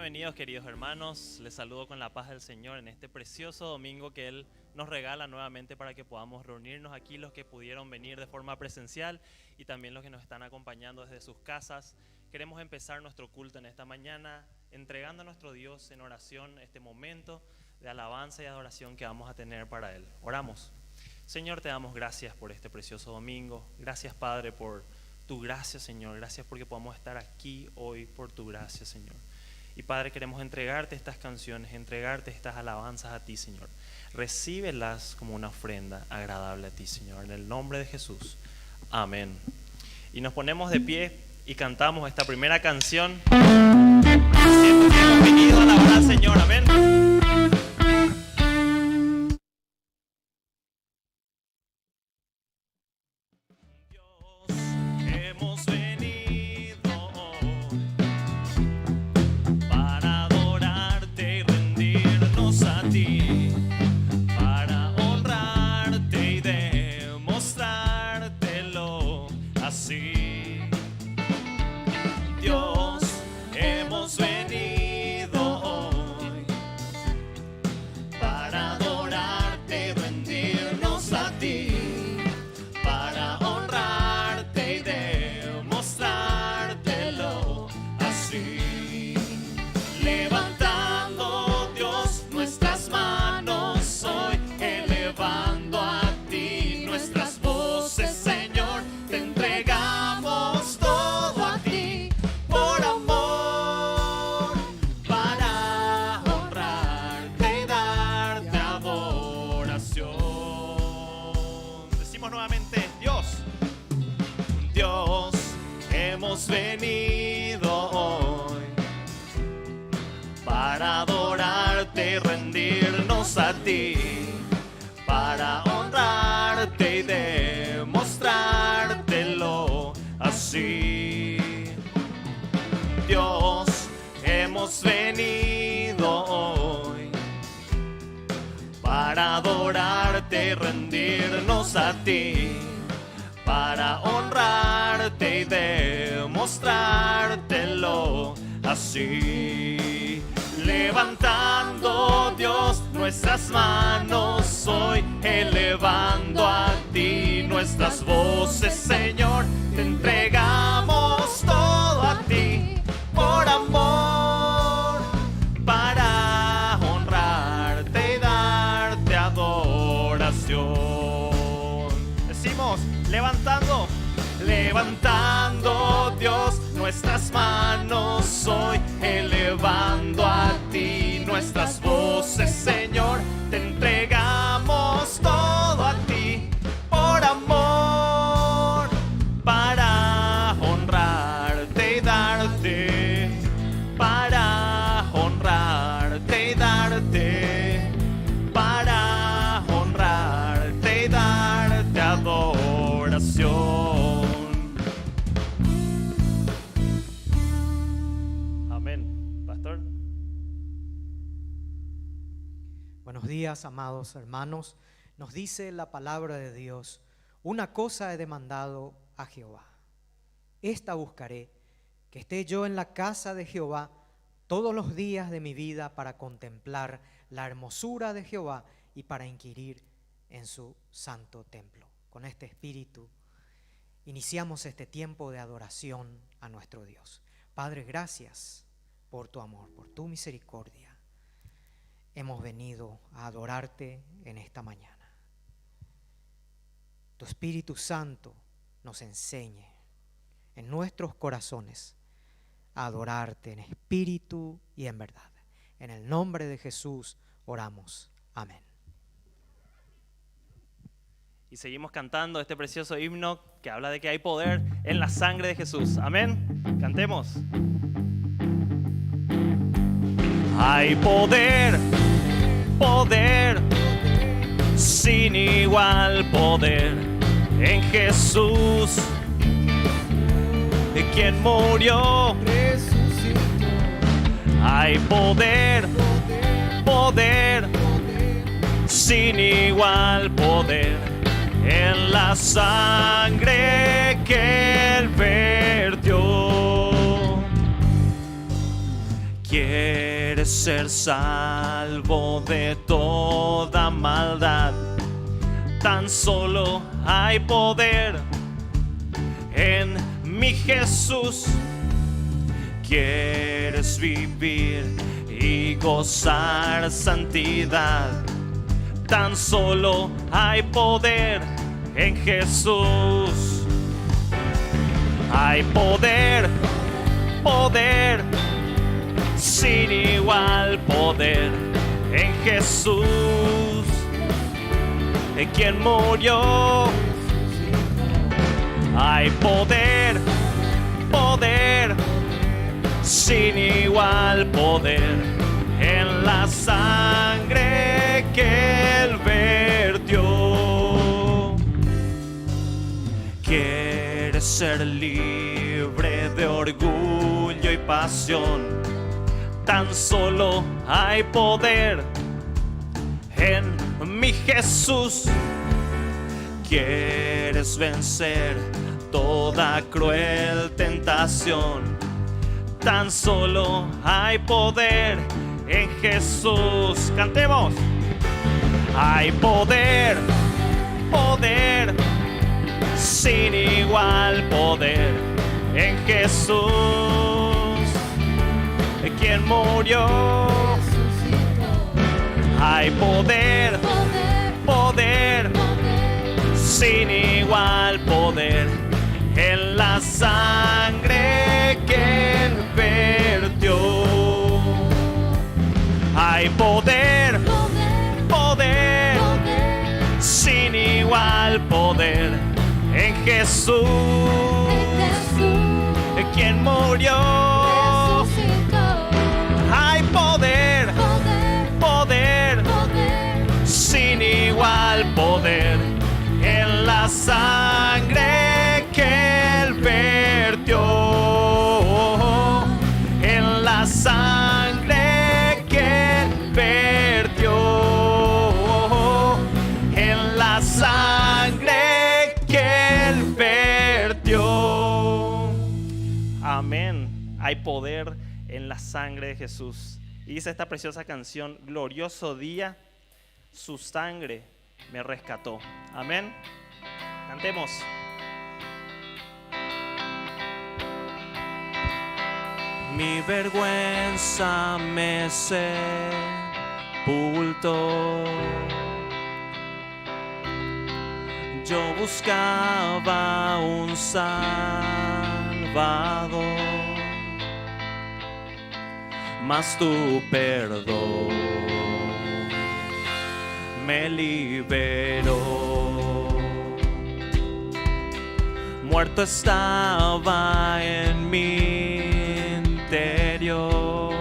Bienvenidos, queridos hermanos. Les saludo con la paz del Señor en este precioso domingo que Él nos regala nuevamente para que podamos reunirnos aquí, los que pudieron venir de forma presencial y también los que nos están acompañando desde sus casas. Queremos empezar nuestro culto en esta mañana entregando a nuestro Dios en oración este momento de alabanza y adoración que vamos a tener para Él. Oramos. Señor, te damos gracias por este precioso domingo. Gracias, Padre, por tu gracia, Señor. Gracias porque podamos estar aquí hoy por tu gracia, Señor. Y Padre, queremos entregarte estas canciones, entregarte estas alabanzas a ti, Señor. Recíbelas como una ofrenda agradable a ti, Señor. En el nombre de Jesús. Amén. Y nos ponemos de pie y cantamos esta primera canción. Diciendo que hemos venido a alabar al Señor. Amén. Para honrarte y demostrártelo así. Dios, hemos venido hoy para adorarte y rendirnos a ti, para honrarte y demostrártelo así. Levantando, Dios, nuestras manos hoy, elevando a ti nuestras voces, Señor, te entregamos todo a ti, por amor, para honrarte y darte adoración. Decimos, levantando, Dios, nuestras manos hoy, elevando a ti nuestras voces, Señor, te entregamos todo a ti, por amor, para honrarte y darte, para honrarte y darte, para honrarte y darte adoración. Buenos días, amados hermanos. Nos dice la palabra de Dios: una cosa he demandado a Jehová, esta buscaré, que esté yo en la casa de Jehová todos los días de mi vida, para contemplar la hermosura de Jehová y para inquirir en su santo templo. Con este espíritu iniciamos este tiempo de adoración a nuestro Dios. Padre, gracias por tu amor, por tu misericordia. Hemos venido a adorarte en esta mañana. Tu Espíritu Santo nos enseñe en nuestros corazones a adorarte en espíritu y en verdad. En el nombre de Jesús oramos. Amén. Y seguimos cantando este precioso himno que habla de que hay poder en la sangre de Jesús. Amén. Cantemos. Hay poder, poder, sin igual poder en Jesús, de quien murió, resucitó. Hay poder, poder, sin igual poder en la sangre que Él vertió. ¿Quién ser salvo de toda maldad. Tan solo hay poder en mi Jesús. Quieres vivir y gozar santidad. Tan solo hay poder en Jesús. Hay poder, poder, sin igual poder en Jesús, en quien murió. Hay poder, poder, sin igual poder en la sangre que Él vertió. Quieres ser libre de orgullo y pasión. Tan solo hay poder en mi Jesús. Quieres vencer toda cruel tentación. Tan solo hay poder en Jesús. Cantemos. Hay poder, poder, sin igual poder en Jesús, quien murió. Hay poder, poder, sin igual poder en la sangre que Él vertió. Hay poder, poder, sin igual poder en Jesús, quien murió. Hay poder, poder, sin igual poder en la sangre que Él vertió. En la sangre que Él vertió. En la sangre que Él vertió. Amén. Hay poder en la sangre de Jesús. Y dice esta preciosa canción: glorioso día, su sangre me rescató. Amén. Cantemos. Mi vergüenza me sepultó. Yo buscaba un Salvador, mas tu perdón me liberó. Muerto estaba en mi interior,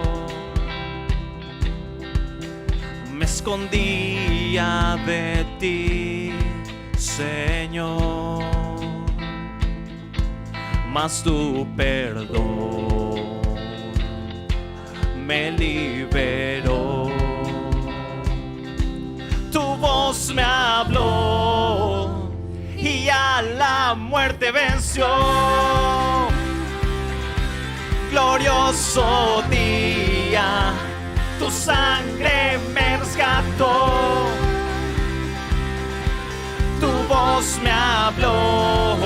me escondía de ti, Señor, mas tu perdón me liberó. Tu voz me habló y a la muerte venció. Glorioso día, tu sangre me rescató. Tu voz me habló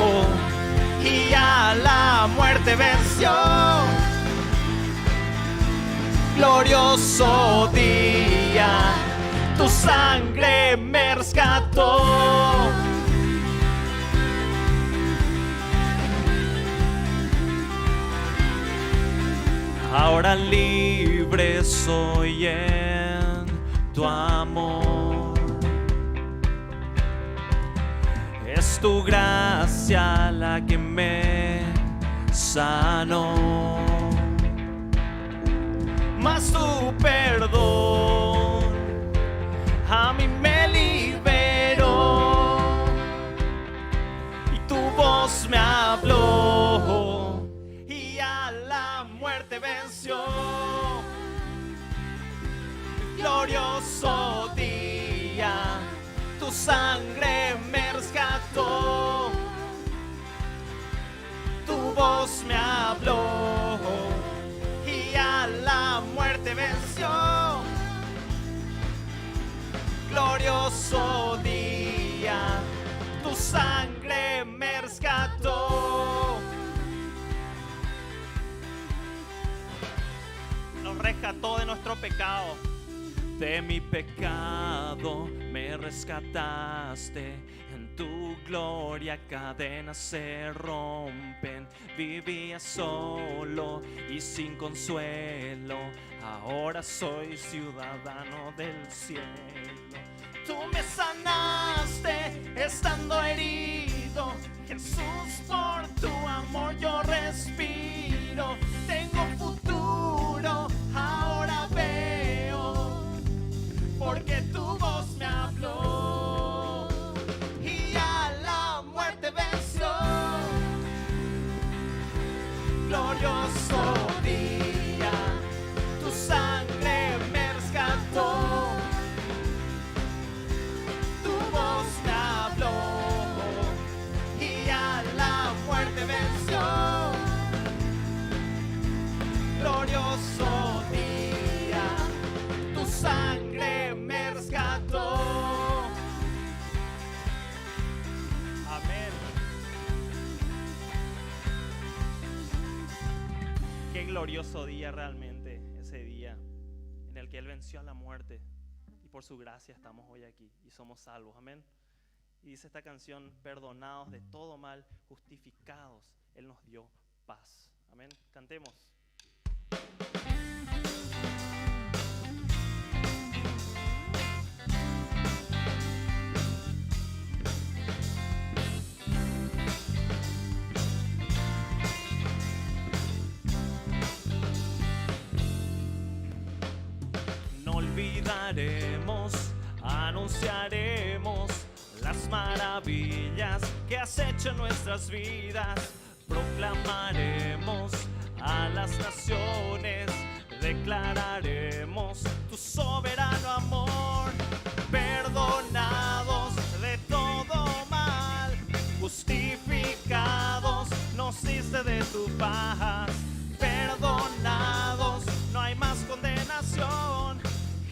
y a la muerte venció. Glorioso día, tu sangre me rescató. Ahora libre soy en tu amor. Es tu gracia la que me sanó. Mas tu perdón a mí me liberó. Y tu voz me habló y a la muerte venció. Glorioso día, tu sangre me rescató. Tu voz me habló y a la muerte venció. rescató de nuestro pecado. De mi pecado me rescataste, en tu gloria cadenas se rompen. Vivía solo y sin consuelo, ahora soy ciudadano del cielo. Tú me sanaste estando herido, Jesús, por tu amor yo respiro. Tengo futuro, ahora veo, porque tu voz me habló y a la muerte venció. Glorioso día, tu sangre me rescató, tu voz me habló y a la muerte venció. Glorioso día, tu sangre me rescató. Amén. Qué glorioso día realmente, ese día en el que Él venció a la muerte, y por su gracia estamos hoy aquí y somos salvos. Amén. Y dice esta canción: perdonados de todo mal, justificados, Él nos dio paz. Amén. Cantemos. No olvidaremos, anunciaremos las maravillas que has hecho en nuestras vidas. Proclamaremos a las naciones, declararemos tu soberano amor. Perdonados de todo mal, justificados, nos diste de tu paz. Perdonados, no hay más condenación.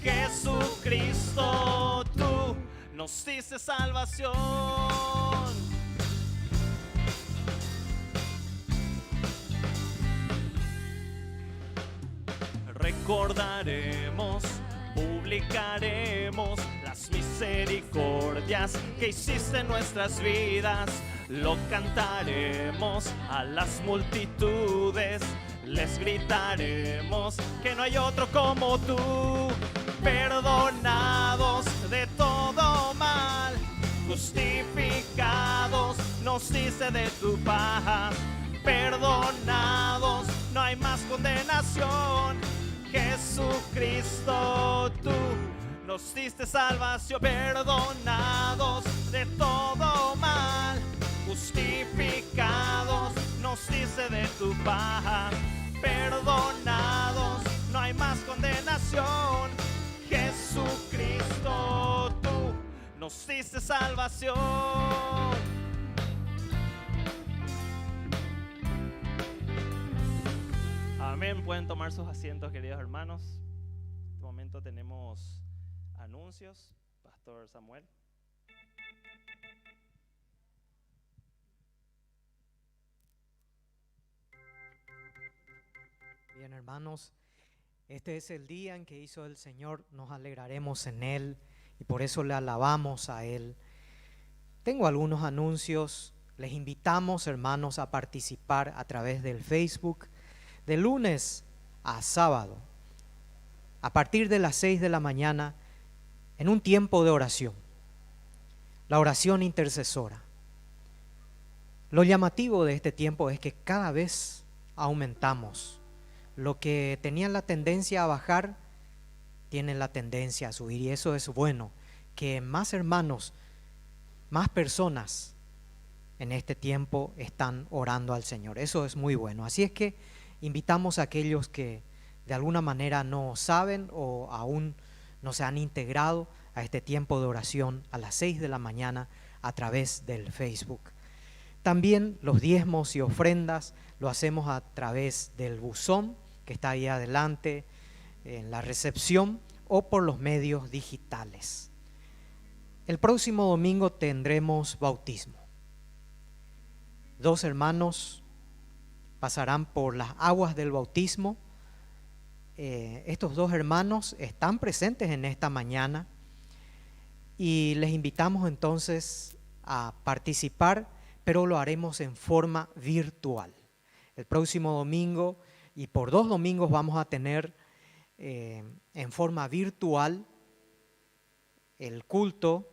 Jesucristo, tú nos diste salvación. Recordaremos, publicaremos las misericordias que hiciste en nuestras vidas. Lo cantaremos a las multitudes, les gritaremos que no hay otro como tú. Perdonados de todo mal, justificados, nos diste de tu paz. Perdonados, no hay más condenación. Jesucristo, tú nos diste salvación. Perdonados de todo mal, justificados, nos diste de tu paz. Perdonados, no hay más condenación. Jesucristo, tú nos diste salvación. Amén. Pueden tomar sus asientos, queridos hermanos. En este momento tenemos anuncios. Pastor Samuel. Bien, hermanos, este es el día en que hizo el Señor, nos alegraremos en Él y por eso le alabamos a Él. Tengo algunos anuncios, les invitamos, hermanos, a participar a través del Facebook de lunes a sábado, a partir de las 6 de la mañana, en un tiempo de oración, la oración intercesora. Lo llamativo de este tiempo es que cada vez aumentamos. Lo que tenían la tendencia a bajar, tienen la tendencia a subir, y eso es bueno, que más hermanos, más personas en este tiempo están orando al Señor. Eso es muy bueno. Así es que invitamos a aquellos que de alguna manera no saben o aún no se han integrado a este tiempo de oración a las 6 de la mañana a través del Facebook. También los diezmos y ofrendas lo hacemos a través del buzón que está ahí adelante en la recepción o por los medios digitales. El próximo domingo tendremos bautismo. 2 hermanos pasarán por las aguas del bautismo estos dos hermanos están presentes en esta mañana y les invitamos entonces a participar, pero lo haremos en forma virtual. El próximo domingo y por 2 domingos vamos a tener en forma virtual el culto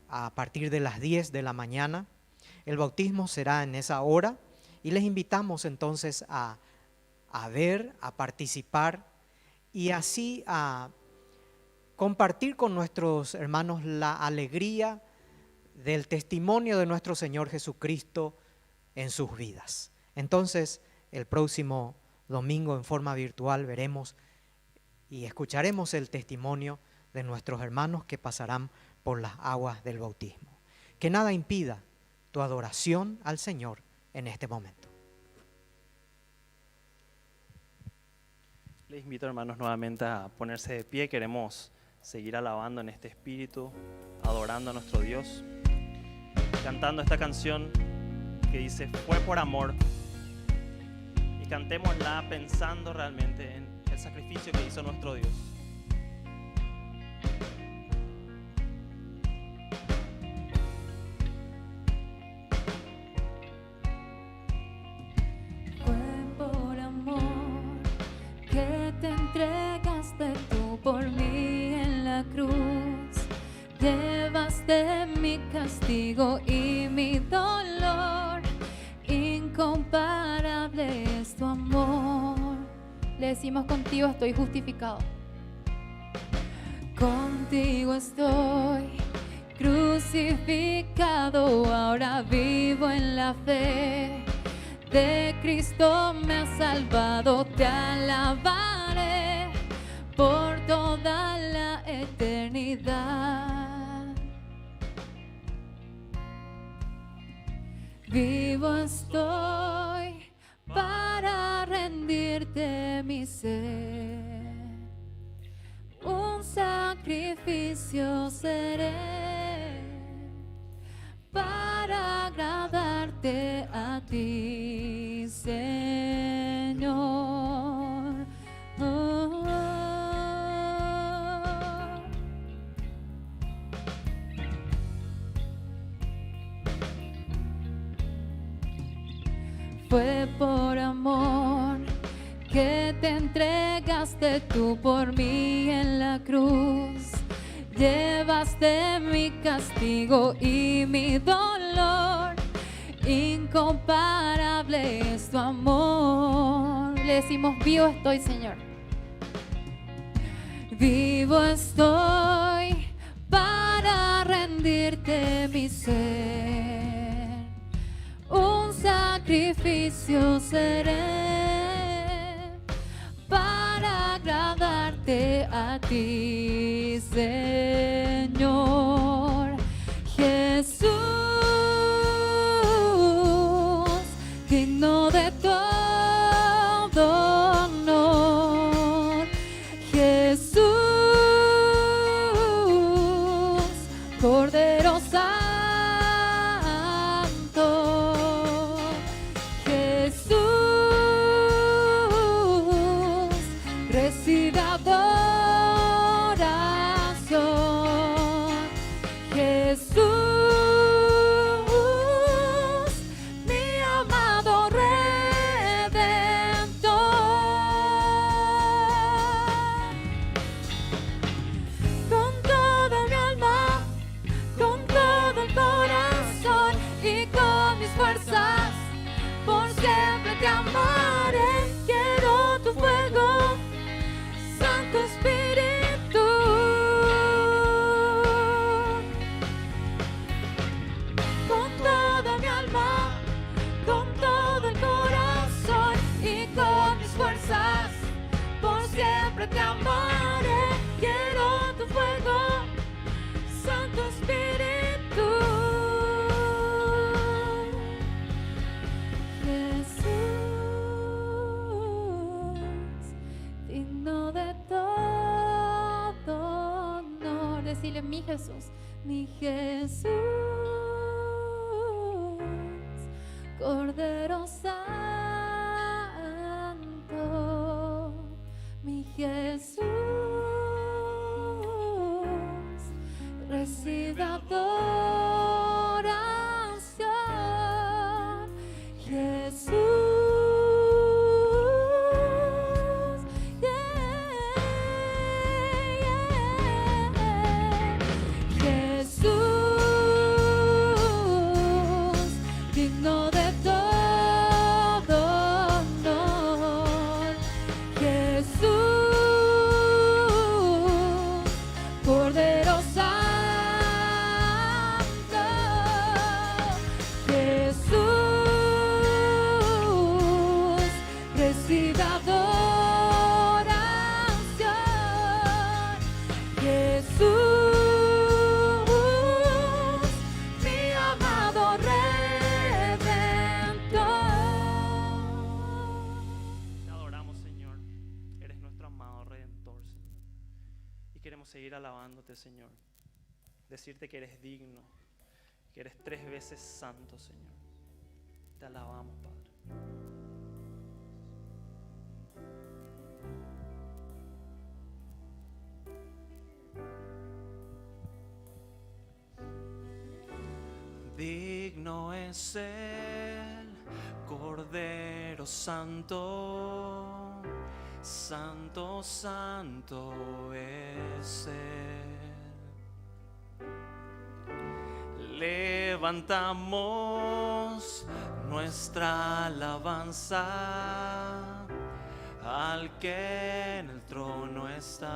a partir de las 10 de la mañana. El bautismo será en esa hora y les invitamos entonces a ver, a participar y así a compartir con nuestros hermanos la alegría del testimonio de nuestro Señor Jesucristo en sus vidas. Entonces, el próximo domingo en forma virtual veremos y escucharemos el testimonio de nuestros hermanos que pasarán por las aguas del bautismo. Que nada impida tu adoración al Señor en este momento. Les invito, hermanos, nuevamente a ponerse de pie. Queremos seguir alabando en este espíritu, adorando a nuestro Dios, cantando esta canción que dice fue por amor, y cantémosla pensando realmente en el sacrificio que hizo nuestro Dios. Fue por amor que te entregaste tú por mí en la cruz. Llevaste mi castigo y mi dolor. Incomparable es tu amor. Le decimos: contigo estoy justificado. Contigo estoy crucificado. Ahora vivo en la fe. De Cristo me has salvado. Te alabaré por toda la eternidad. Vivo estoy para rendirte mi ser. Un sacrificio seré para agradarte a ti, Señor. Oh. Fue por amor que te entregaste tú por mí en la cruz. Llevaste mi castigo y mi dolor. Incomparable es tu amor. Le decimos: vivo estoy, Señor. Vivo estoy para rendirte mi ser. Un sacrificio seré para agradarte a ti, Señor. Jesús, digno de todo honor. Jesús, Cordero Santo. Recibe adoración. Jesús, mi amado Redentor. Con toda mi alma, con todo el corazón y con mis fuerzas, por siempre te amaré. Quiero tu fuego, Santo Espíritu. Con toda mi alma, con todo el corazón y con mis fuerzas, por siempre te amaré. Quiero tu fuego, Santo Espíritu. Jesús, digno de todo honor. Decirle: mi Jesús, mi Jesús, Cordero Santo. Jesús, recibe adoración. Jesús, Jesús, digno de todo honor. Jesús, Cordero Santo. Jesús, recibe adoración. Jesús, mi amado Redentor. Te adoramos, Señor. Eres nuestro amado Redentor, Señor. Y queremos seguir alabándote, Señor. Decirte que eres digno, que eres 3 veces santo, Señor. Te alabamos, Padre. Digno es el Cordero Santo, Santo, Santo es Él. Levantamos nuestra alabanza al que en el trono está.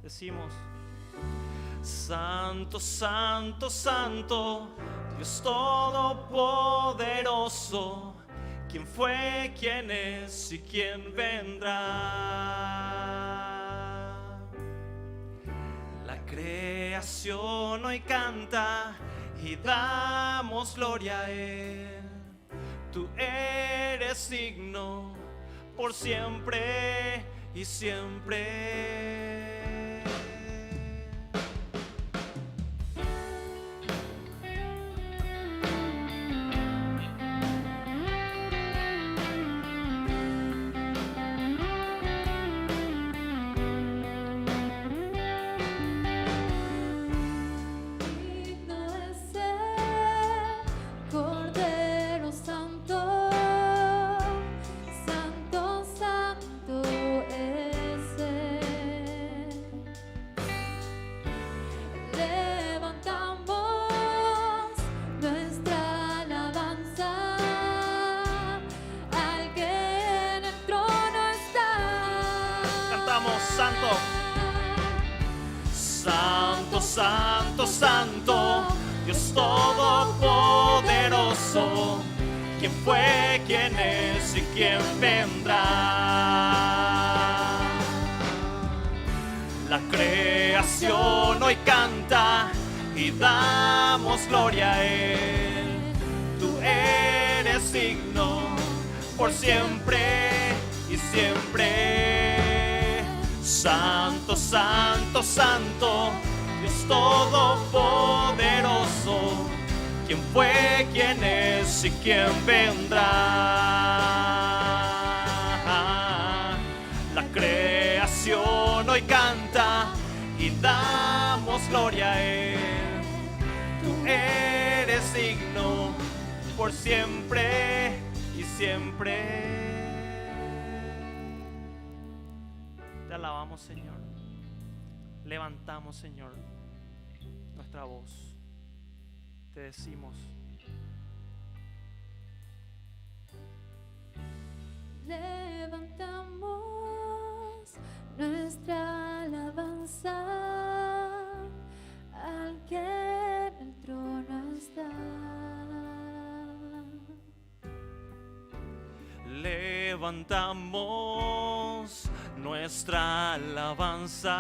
Decimos: Santo, Santo, Santo, Dios Todopoderoso, ¿quién fue, quién es y quién vendrá? La creación hoy canta y damos gloria a Él. Tú eres digno por siempre y siempre. Digno es el Cordero Santo, Santo, Santo es Él. Levantamos nuestra alabanza al que en el trono está. Cantamos: Santo, Santo, Santo, Santo, Dios Todopoderoso, ¿quién fue, quién es y quién vendrá? La creación hoy canta y damos gloria a Él. Tú eres digno por siempre y siempre. Santo, Santo, Santo, Dios Todopoderoso, ¿quién fue, quién es y quién vendrá? La creación hoy canta y damos gloria a Él. Tú eres digno por siempre y siempre. Te alabamos, Señor. Levantamos, Señor, nuestra voz. Te decimos: Levantamos nuestra alabanza al que en el trono está. levantamos nuestra alabanza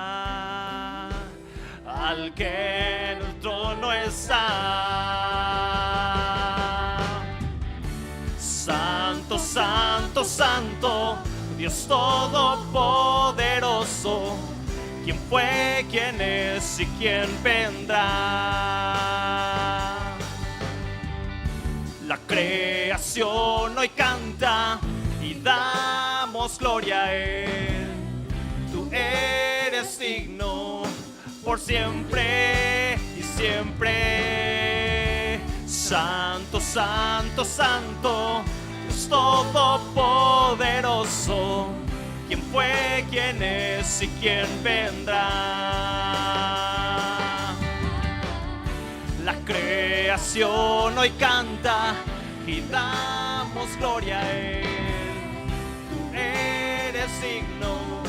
al que en el trono está. Santo, santo, santo, Dios todopoderoso, ¿quién fue, quién es y quién vendrá? La creación hoy canta y damos damos gloria a Él. Tú eres digno por siempre y siempre. Santo, santo, santo, Dios todopoderoso. ¿Quién fue, quién es y quién vendrá? La creación hoy canta y damos gloria a Él. Tú eres digno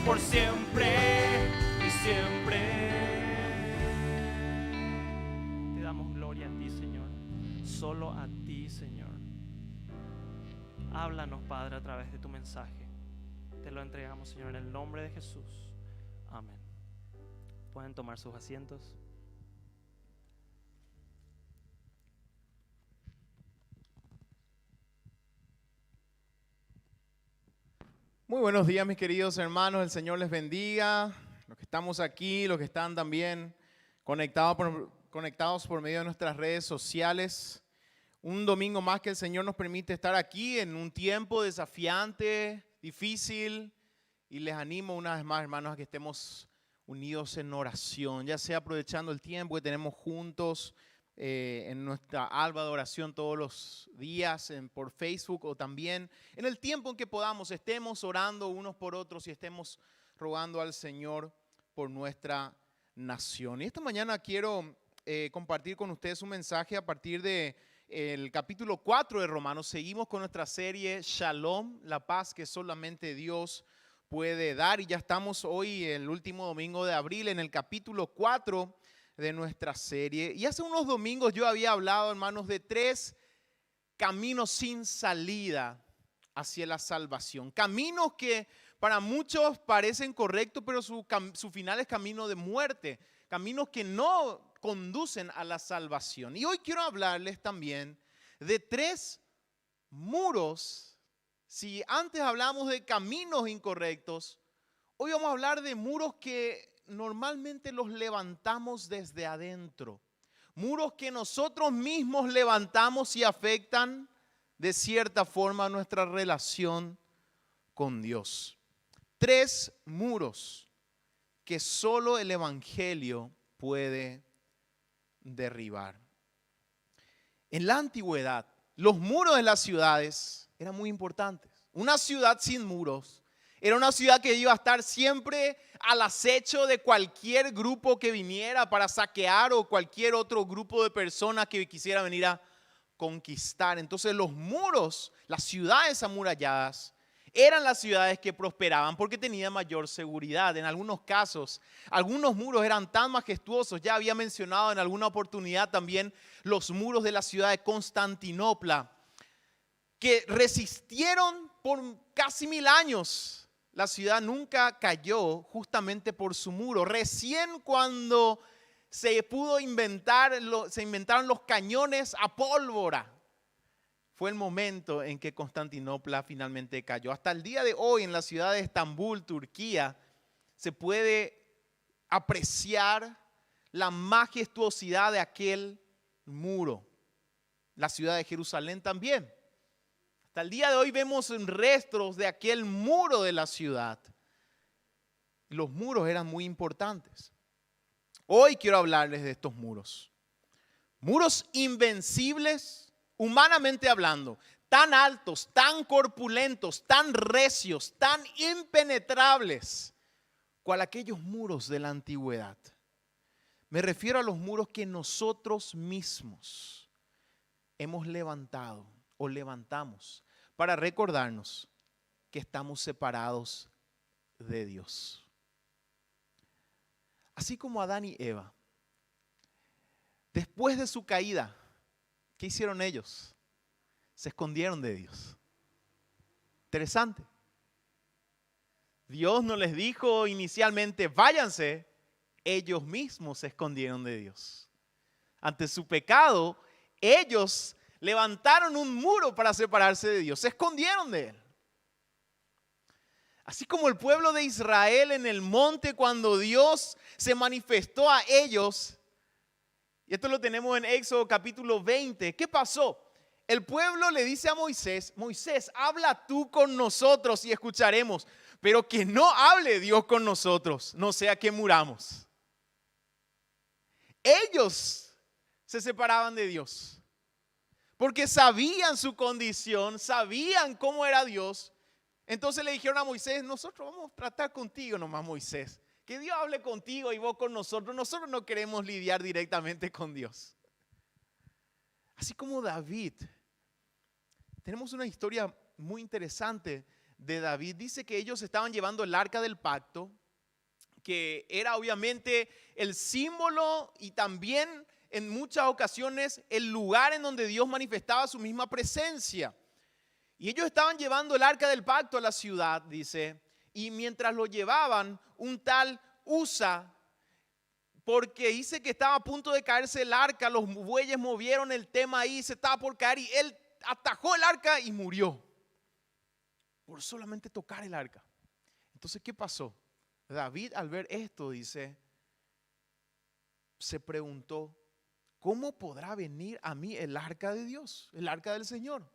por siempre y siempre. Te damos gloria a ti, Señor. Solo a ti, Señor. Háblanos, Padre, a través de tu mensaje. Te lo entregamos, Señor, en el nombre de Jesús. Amén. Pueden tomar sus asientos. Muy buenos días, mis queridos hermanos. El Señor les bendiga. Los que estamos aquí, los que están también conectados por medio de nuestras redes sociales. Un domingo más que el Señor nos permite estar aquí en un tiempo desafiante, difícil. Y les animo una vez más, hermanos, a que estemos unidos en oración. Ya sea aprovechando el tiempo que tenemos juntos en nuestra alba de oración todos los días por Facebook, o también en el tiempo en que podamos, estemos orando unos por otros y estemos rogando al Señor por nuestra nación. Y esta mañana quiero compartir con ustedes un mensaje a partir del capítulo 4 de Romanos. Seguimos con nuestra serie Shalom, la paz que solamente Dios puede dar, y ya estamos hoy, el último domingo de abril, en el capítulo 4 de nuestra serie. Y hace unos domingos yo había hablado, hermanos, de 3 caminos sin salida hacia la salvación. Caminos que para muchos parecen correctos, pero su final es camino de muerte. Caminos que no conducen a la salvación. Y hoy quiero hablarles también de 3 muros. Si antes hablamos de caminos incorrectos, hoy vamos a hablar de muros que normalmente los levantamos desde adentro. Muros que nosotros mismos levantamos y afectan de cierta forma nuestra relación con Dios. 3 muros que solo el Evangelio puede derribar. En la antigüedad, los muros de las ciudades eran muy importantes. Una ciudad sin muros era una ciudad que iba a estar siempre al acecho de cualquier grupo que viniera para saquear, o cualquier otro grupo de personas que quisiera venir a conquistar. Entonces los muros, las ciudades amuralladas, eran las ciudades que prosperaban porque tenían mayor seguridad. En algunos casos, algunos muros eran tan majestuosos. Ya había mencionado en alguna oportunidad también los muros de la ciudad de Constantinopla, que resistieron por casi 1000 años. La ciudad nunca cayó justamente por su muro. Recién cuando se inventaron los cañones a pólvora, fue el momento en que Constantinopla finalmente cayó. Hasta el día de hoy en la ciudad de Estambul, Turquía, se puede apreciar la majestuosidad de aquel muro. La ciudad de Jerusalén también. Hasta el día de hoy vemos restos de aquel muro de la ciudad. Los muros eran muy importantes. Hoy quiero hablarles de estos muros. Muros invencibles, humanamente hablando, tan altos, tan corpulentos, tan recios, tan impenetrables, cual aquellos muros de la antigüedad. Me refiero a los muros que nosotros mismos hemos levantado o levantamos para recordarnos que estamos separados de Dios. Así como Adán y Eva, después de su caída, ¿qué hicieron ellos? Se escondieron de Dios. Interesante. Dios no les dijo inicialmente, váyanse. Ellos mismos se escondieron de Dios. Ante su pecado, ellos levantaron un muro para separarse de Dios. Se escondieron de Él. Así como el pueblo de Israel en el monte, cuando Dios se manifestó a ellos. Y esto lo tenemos en Éxodo capítulo 20. ¿Qué pasó? el pueblo le dice a Moisés, Moisés, habla tú con nosotros y escucharemos, pero que no hable Dios con nosotros, no sea que muramos. Ellos se separaban de Dios, porque sabían su condición, sabían cómo era Dios. Entonces le dijeron a Moisés, nosotros vamos a tratar contigo nomás, Moisés. Que Dios hable contigo y vos con nosotros. Nosotros no queremos lidiar directamente con Dios. Así como David. Tenemos una historia muy interesante de David. Dice que ellos estaban llevando el arca del pacto, que era obviamente el símbolo y también en muchas ocasiones el lugar en donde Dios manifestaba su misma presencia. Y ellos estaban llevando el arca del pacto a la ciudad, dice, y mientras lo llevaban, un tal Usa, porque dice que estaba a punto de caerse el arca, los bueyes movieron el tema ahí, se estaba por caer y él atajó el arca y murió por solamente tocar el arca. Entonces, ¿qué pasó? David, al ver esto, dice, se preguntó, ¿cómo podrá venir a mí el arca de Dios, el arca del Señor?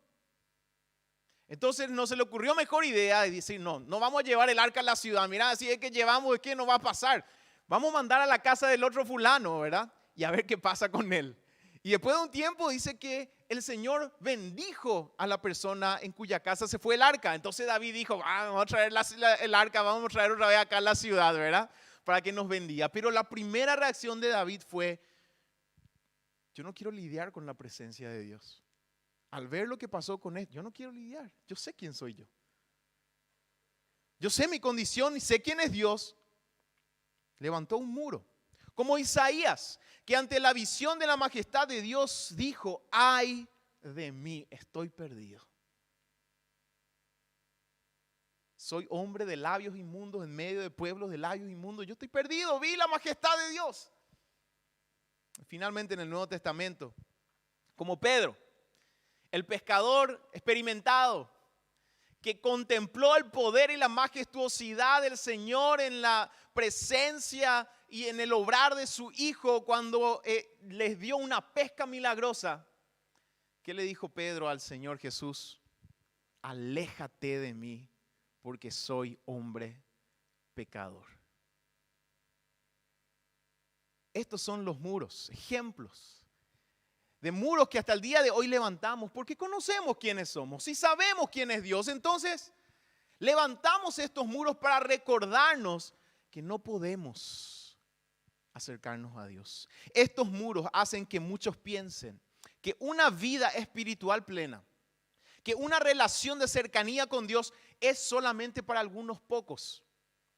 Entonces no se le ocurrió mejor idea de decir, no vamos a llevar el arca a la ciudad. Mira, si es que llevamos, es que no va a pasar. Vamos a mandar a la casa del otro fulano, ¿verdad? Y a ver qué pasa con él. Y después de un tiempo dice que el Señor bendijo a la persona en cuya casa se fue el arca. Entonces David dijo, vamos a traer el arca, vamos a traer otra vez acá a la ciudad, ¿verdad? Para que nos bendiga. Pero la primera reacción de David fue, yo no quiero lidiar con la presencia de Dios. Al ver lo que pasó con él, yo no quiero lidiar. Yo sé quién soy yo. Yo sé mi condición y sé quién es Dios. Levantó un muro. Como Isaías, que ante la visión de la majestad de Dios dijo, ay de mí, estoy perdido. Soy hombre de labios inmundos en medio de pueblos de labios inmundos. Yo estoy perdido, vi la majestad de Dios. Finalmente en el Nuevo Testamento, como Pedro, el pescador experimentado que contempló el poder y la majestuosidad del Señor en la presencia y en el obrar de su Hijo cuando les dio una pesca milagrosa. ¿Qué le dijo Pedro al Señor Jesús? Aléjate de mí porque soy hombre pecador. Estos son los muros, ejemplos de muros que hasta el día de hoy levantamos porque conocemos quiénes somos y sabemos quién es Dios. Entonces levantamos estos muros para recordarnos que no podemos acercarnos a Dios. Estos muros hacen que muchos piensen que una vida espiritual plena, que una relación de cercanía con Dios es solamente para algunos pocos,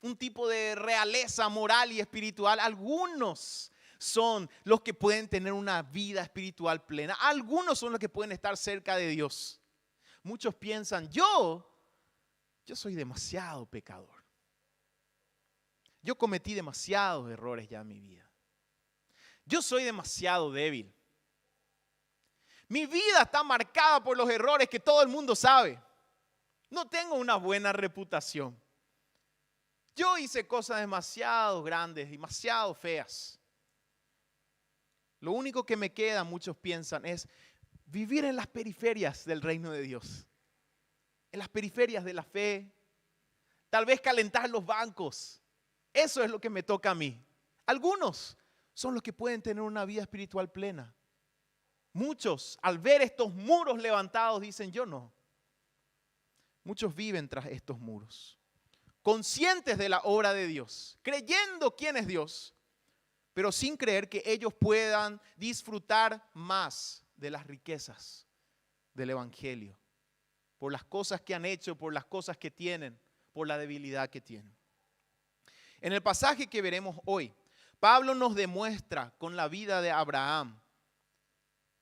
un tipo de realeza moral y espiritual. Algunos son los que pueden tener una vida espiritual plena. Algunos son los que pueden estar cerca de Dios. Muchos piensan, yo soy demasiado pecador. Yo cometí demasiados errores ya en mi vida. Yo soy demasiado débil. Mi vida está marcada por los errores que todo el mundo sabe. No tengo una buena reputación. Yo hice cosas demasiado grandes, demasiado feas. Lo único que me queda, muchos piensan, es vivir en las periferias del reino de Dios. En las periferias de la fe. Tal vez calentar los bancos. Eso es lo que me toca a mí. Algunos son los que pueden tener una vida espiritual plena. Muchos, al ver estos muros levantados, dicen, yo no. Muchos viven tras estos muros, conscientes de la obra de Dios, creyendo quién es Dios, pero sin creer que ellos puedan disfrutar más de las riquezas del Evangelio, por las cosas que han hecho, por las cosas que tienen, por la debilidad que tienen. En el pasaje que veremos hoy, Pablo nos demuestra con la vida de Abraham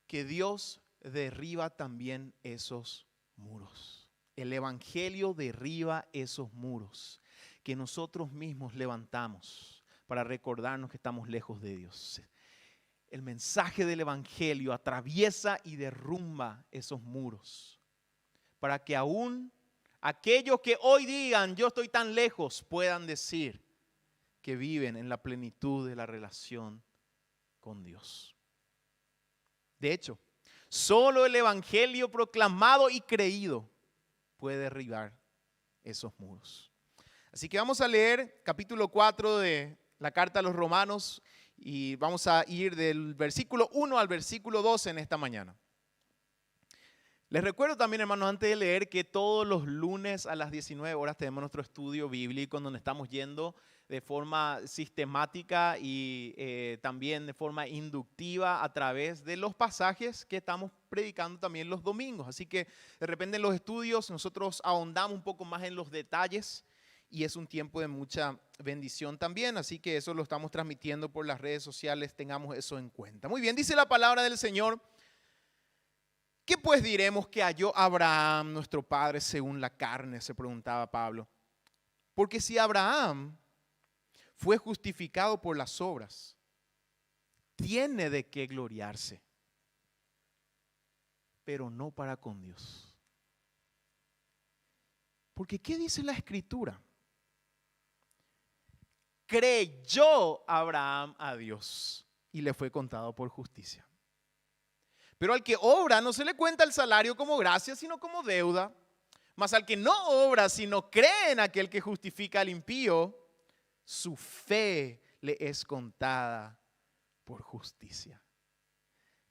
que Dios derriba también esos muros. El Evangelio derriba esos muros que nosotros mismos levantamos para recordarnos que estamos lejos de Dios. El mensaje del Evangelio atraviesa y derrumba esos muros para que aún aquellos que hoy digan yo estoy tan lejos puedan decir que viven en la plenitud de la relación con Dios. De hecho, Solo el evangelio proclamado y creído puede derribar esos muros. Así que vamos a leer capítulo 4 de la carta a los Romanos y vamos a ir del versículo 1 al versículo 12 en esta mañana. Les recuerdo también, hermanos, antes de leer, que todos los lunes a las 19 horas tenemos nuestro estudio bíblico donde estamos yendo de forma sistemática y también de forma inductiva a través de los pasajes que estamos predicando también los domingos. Así que de repente en los estudios nosotros ahondamos un poco más en los detalles y es un tiempo de mucha bendición también. Así que eso lo estamos transmitiendo por las redes sociales, tengamos eso en cuenta. Muy bien, dice la palabra del Señor. ¿Qué pues diremos que halló Abraham, nuestro padre, según la carne? Se preguntaba Pablo. Porque si Abraham fue justificado por las obras, tiene de qué gloriarse, pero no para con Dios. Porque ¿qué dice la Escritura? Creyó Abraham a Dios y le fue contado por justicia. Pero al que obra no se le cuenta el salario como gracia, sino como deuda. Mas al que no obra, sino cree en aquel que justifica al impío, su fe le es contada por justicia.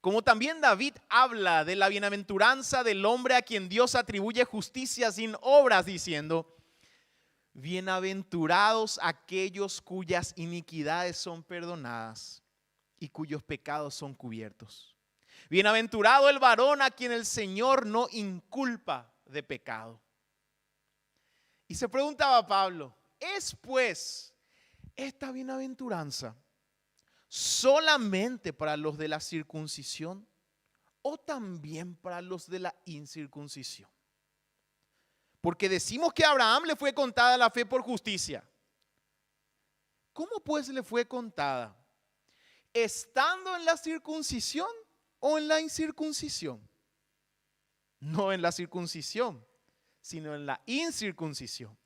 Como también David habla de la bienaventuranza del hombre a quien Dios atribuye justicia sin obras, diciendo: bienaventurados aquellos cuyas iniquidades son perdonadas y cuyos pecados son cubiertos. Bienaventurado el varón a quien el Señor no inculpa de pecado. Y se preguntaba Pablo, ¿es pues esta bienaventuranza solamente para los de la circuncisión o también para los de la incircuncisión? Porque decimos que a Abraham le fue contada la fe por justicia. ¿Cómo pues le fue contada? ¿Estando en la circuncisión o en la incircuncisión? No en la circuncisión, sino en la incircuncisión.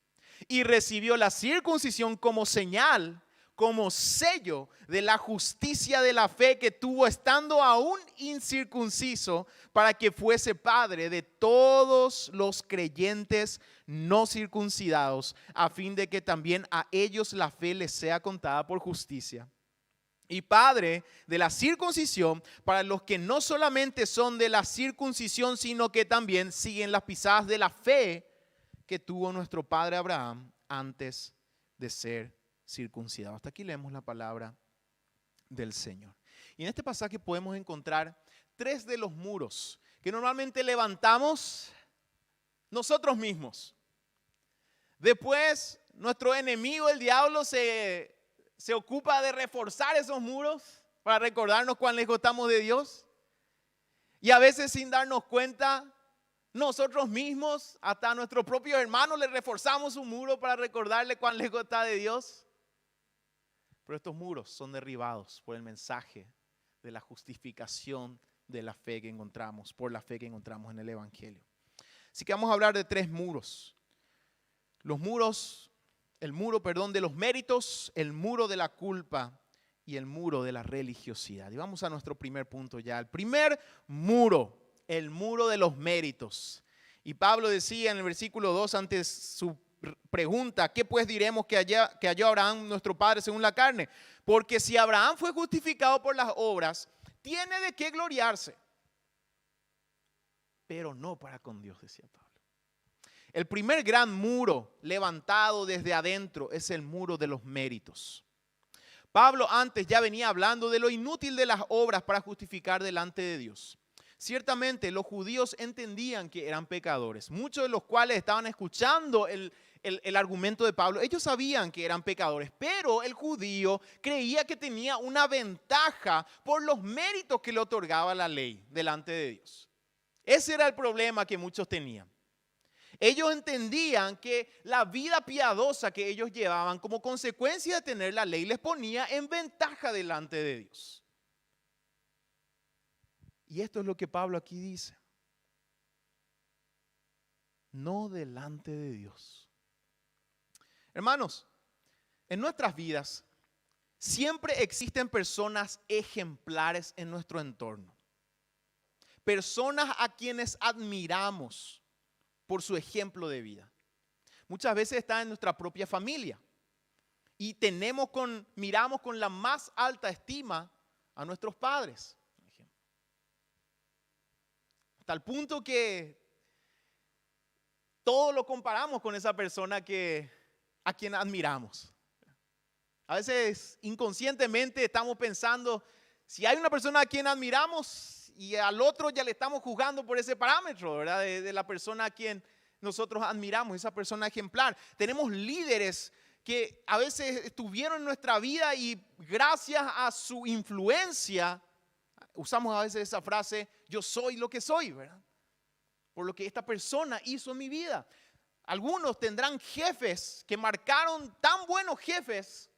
Y recibió la circuncisión como señal, como sello de la justicia de la fe que tuvo estando aún incircunciso, para que fuese padre de todos los creyentes no circuncidados, a fin de que también a ellos la fe les sea contada por justicia. Y padre de la circuncisión para los que no solamente son de la circuncisión, sino que también siguen las pisadas de la fe que tuvo nuestro padre Abraham antes de ser circuncidado. Hasta aquí leemos la palabra del Señor. Y en este pasaje podemos encontrar tres de los muros que normalmente levantamos nosotros mismos. Después, nuestro enemigo, el diablo, se ocupa de reforzar esos muros para recordarnos cuán lejos estamos de Dios. Y a veces, sin darnos cuenta, nosotros mismos, hasta a nuestros propios hermanos, le reforzamos un muro para recordarle cuán lejos está de Dios. Pero estos muros son derribados por el mensaje de la justificación de la fe que encontramos, por la fe que encontramos en el Evangelio. Así que vamos a hablar de tres muros. El muro de los méritos, el muro de la culpa y el muro de la religiosidad. Y vamos a nuestro primer punto ya. El primer muro, el muro de los méritos. Y Pablo decía en el versículo 2, ante su pregunta, ¿qué pues diremos que halló Abraham nuestro padre según la carne? Porque si Abraham fue justificado por las obras, tiene de qué gloriarse, pero no para con Dios, decía Pablo. El primer gran muro levantado desde adentro es el muro de los méritos. Pablo antes ya venía hablando de lo inútil de las obras para justificar delante de Dios. Ciertamente los judíos entendían que eran pecadores, muchos de los cuales estaban escuchando el argumento de Pablo. Ellos sabían que eran pecadores, pero el judío creía que tenía una ventaja por los méritos que le otorgaba la ley delante de Dios. Ese era el problema que muchos tenían. Ellos entendían que la vida piadosa que ellos llevaban como consecuencia de tener la ley les ponía en ventaja delante de Dios. Y esto es lo que Pablo aquí dice. No delante de Dios. Hermanos, en nuestras vidas siempre existen personas ejemplares en nuestro entorno. personas a quienes admiramos por su ejemplo de vida. Muchas veces está en nuestra propia familia y miramos con la más alta estima a nuestros padres, por ejemplo. Hasta el punto que todo lo comparamos con esa persona a quien admiramos. A veces inconscientemente estamos pensando, si hay una persona a quien admiramos y al otro ya le estamos juzgando por ese parámetro, ¿verdad? De la persona a quien nosotros admiramos, esa persona ejemplar. Tenemos líderes que a veces estuvieron en nuestra vida y gracias a su influencia, usamos a veces esa frase, yo soy lo que soy, ¿verdad? Por lo que esta persona hizo en mi vida. Algunos tendrán jefes que marcaron, tan buenos jefes,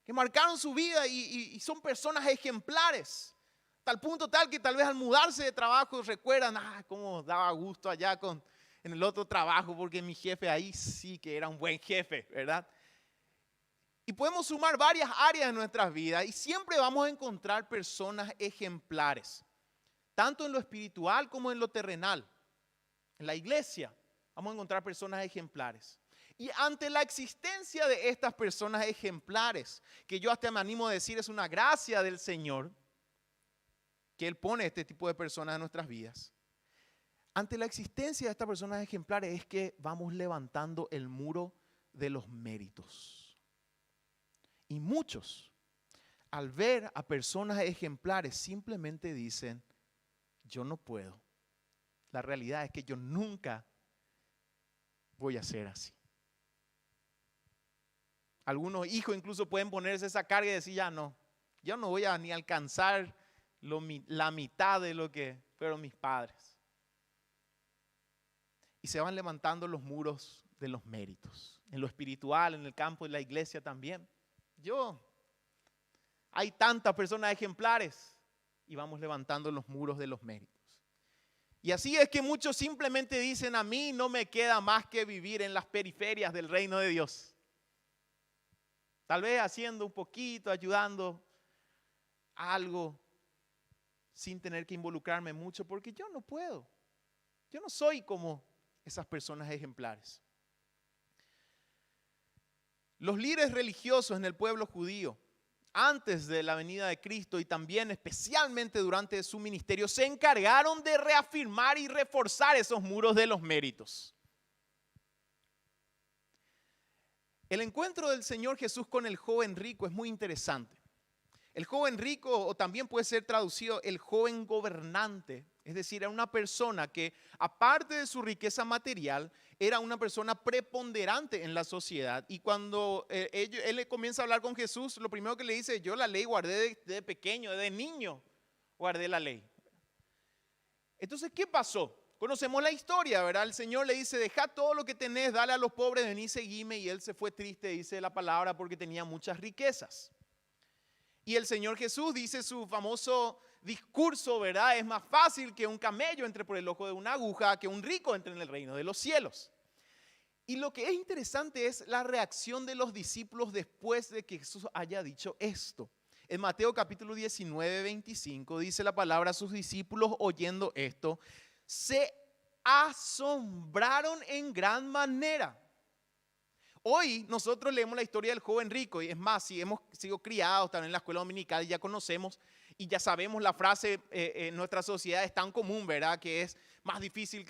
que marcaron su vida y son personas ejemplares. Tal punto tal que tal vez al mudarse de trabajo recuerdan, cómo daba gusto allá en el otro trabajo, porque mi jefe ahí sí que era un buen jefe, ¿verdad? Y podemos sumar varias áreas de nuestras vidas y siempre vamos a encontrar personas ejemplares, tanto en lo espiritual como en lo terrenal. En la iglesia vamos a encontrar personas ejemplares. Y ante la existencia de estas personas ejemplares, que yo hasta me animo a decir es una gracia del Señor, que Él pone este tipo de personas en nuestras vidas. Ante la existencia de estas personas ejemplares es que vamos levantando el muro de los méritos. Y muchos, al ver a personas ejemplares, simplemente dicen, yo no puedo. La realidad es que yo nunca voy a ser así. Algunos hijos incluso pueden ponerse esa carga y decir, ya no, yo no voy a ni alcanzar la mitad de lo que fueron mis padres. Y se van levantando los muros de los méritos. En lo espiritual, en el campo de la iglesia también. Hay tantas personas ejemplares y vamos levantando los muros de los méritos. Y así es que muchos simplemente dicen, a mí no me queda más que vivir en las periferias del reino de Dios. Tal vez haciendo un poquito, ayudando algo sin tener que involucrarme mucho, porque yo no puedo. Yo no soy como esas personas ejemplares. Los líderes religiosos en el pueblo judío, antes de la venida de Cristo y también especialmente durante su ministerio, se encargaron de reafirmar y reforzar esos muros de los méritos. El encuentro del Señor Jesús con el joven rico es muy interesante. El joven rico, o también puede ser traducido el joven gobernante, es decir, era una persona que aparte de su riqueza material, era una persona preponderante en la sociedad. Y cuando él le comienza a hablar con Jesús, lo primero que le dice, yo la ley guardé de pequeño, de niño, guardé la ley. Entonces, ¿qué pasó? Conocemos la historia, ¿verdad? El Señor le dice, deja todo lo que tenés, dale a los pobres, vení, seguime. Y él se fue triste, dice la palabra, porque tenía muchas riquezas. Y el Señor Jesús dice su famoso discurso, ¿verdad? Es más fácil que un camello entre por el ojo de una aguja, que un rico entre en el reino de los cielos. Y lo que es interesante es la reacción de los discípulos después de que Jesús haya dicho esto. En Mateo capítulo 19, 25 dice la palabra, sus discípulos oyendo esto, se asombraron en gran manera. Hoy nosotros leemos la historia del joven rico y es más, si hemos sido criados también en la escuela dominical ya conocemos y ya sabemos la frase en nuestra sociedad es tan común, ¿verdad? Que es más difícil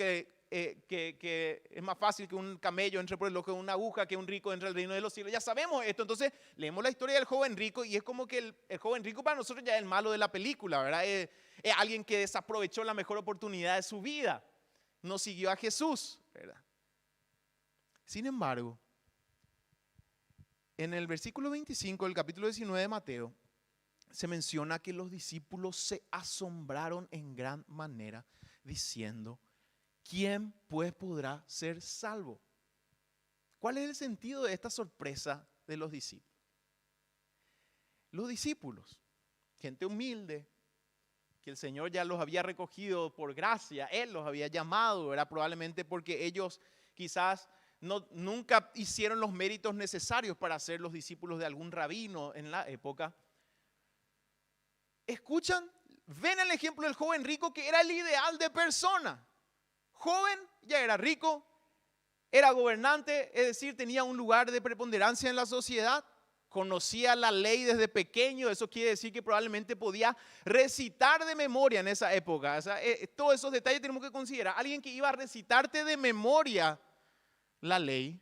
es más fácil que un camello entre por el ojo de una aguja que un rico entre el reino de los cielos. Ya sabemos esto, entonces leemos la historia del joven rico y es como que el joven rico para nosotros ya es el malo de la película, ¿verdad? Es alguien que desaprovechó la mejor oportunidad de su vida, no siguió a Jesús, ¿verdad? Sin embargo, en el versículo 25 del capítulo 19 de Mateo, se menciona que los discípulos se asombraron en gran manera diciendo, ¿quién pues podrá ser salvo? ¿Cuál es el sentido de esta sorpresa de los discípulos? Los discípulos, gente humilde, que el Señor ya los había recogido por gracia, Él los había llamado, era probablemente porque ellos quizás nunca hicieron los méritos necesarios para ser los discípulos de algún rabino en la época. Escuchan ven el ejemplo del joven rico, que era el ideal de persona. Joven, ya era rico, era gobernante, es decir, tenía un lugar de preponderancia en la sociedad, conocía la ley desde pequeño. Eso quiere decir que probablemente podía recitar de memoria en esa época. O sea, todos esos detalles tenemos que considerar. Alguien que iba a recitarte de memoria la ley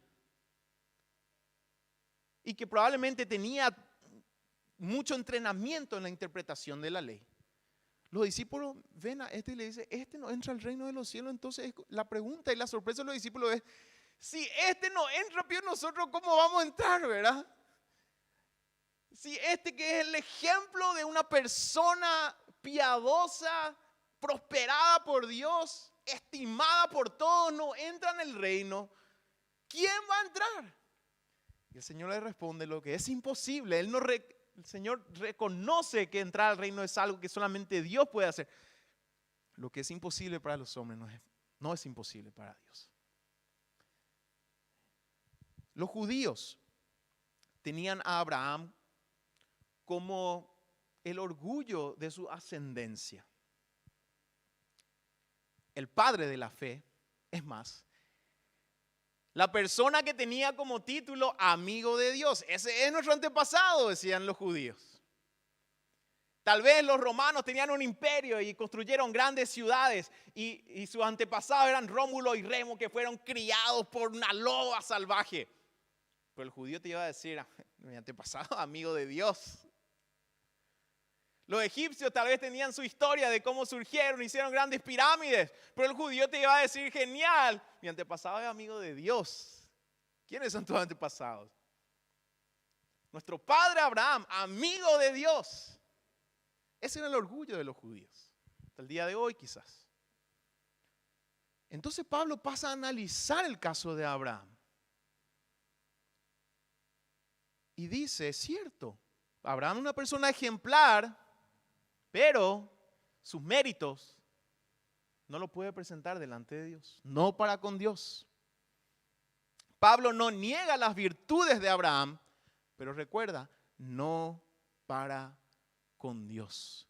y que probablemente tenía mucho entrenamiento en la interpretación de la ley. Los discípulos ven a este y le dicen, este no entra al reino de los cielos. Entonces la pregunta y la sorpresa de los discípulos es, si este no entra, pero nosotros ¿cómo vamos a entrar, verdad? Si este, que es el ejemplo de una persona piadosa, prosperada por Dios, estimada por todos, no entra en el reino, ¿quién va a entrar? Y el Señor le responde lo que es imposible. El Señor reconoce que entrar al reino es algo que solamente Dios puede hacer. Lo que es imposible para los hombres no es imposible para Dios. Los judíos tenían a Abraham como el orgullo de su ascendencia, el padre de la fe. Es más, la persona que tenía como título amigo de Dios. Ese es nuestro antepasado, decían los judíos. Tal vez los romanos tenían un imperio y construyeron grandes ciudades y sus antepasados eran Rómulo y Remo, que fueron criados por una loba salvaje. Pero el judío te iba a decir, mi antepasado amigo de Dios. Los egipcios tal vez tenían su historia de cómo surgieron, hicieron grandes pirámides, pero el judío te iba a decir, genial, mi antepasado es amigo de Dios. ¿Quiénes son tus antepasados? Nuestro padre Abraham, amigo de Dios. Ese era el orgullo de los judíos, hasta el día de hoy quizás. Entonces Pablo pasa a analizar el caso de Abraham. Y dice, es cierto, Abraham es una persona ejemplar, pero sus méritos no lo puede presentar delante de Dios, no para con Dios. Pablo no niega las virtudes de Abraham, pero recuerda, no para con Dios.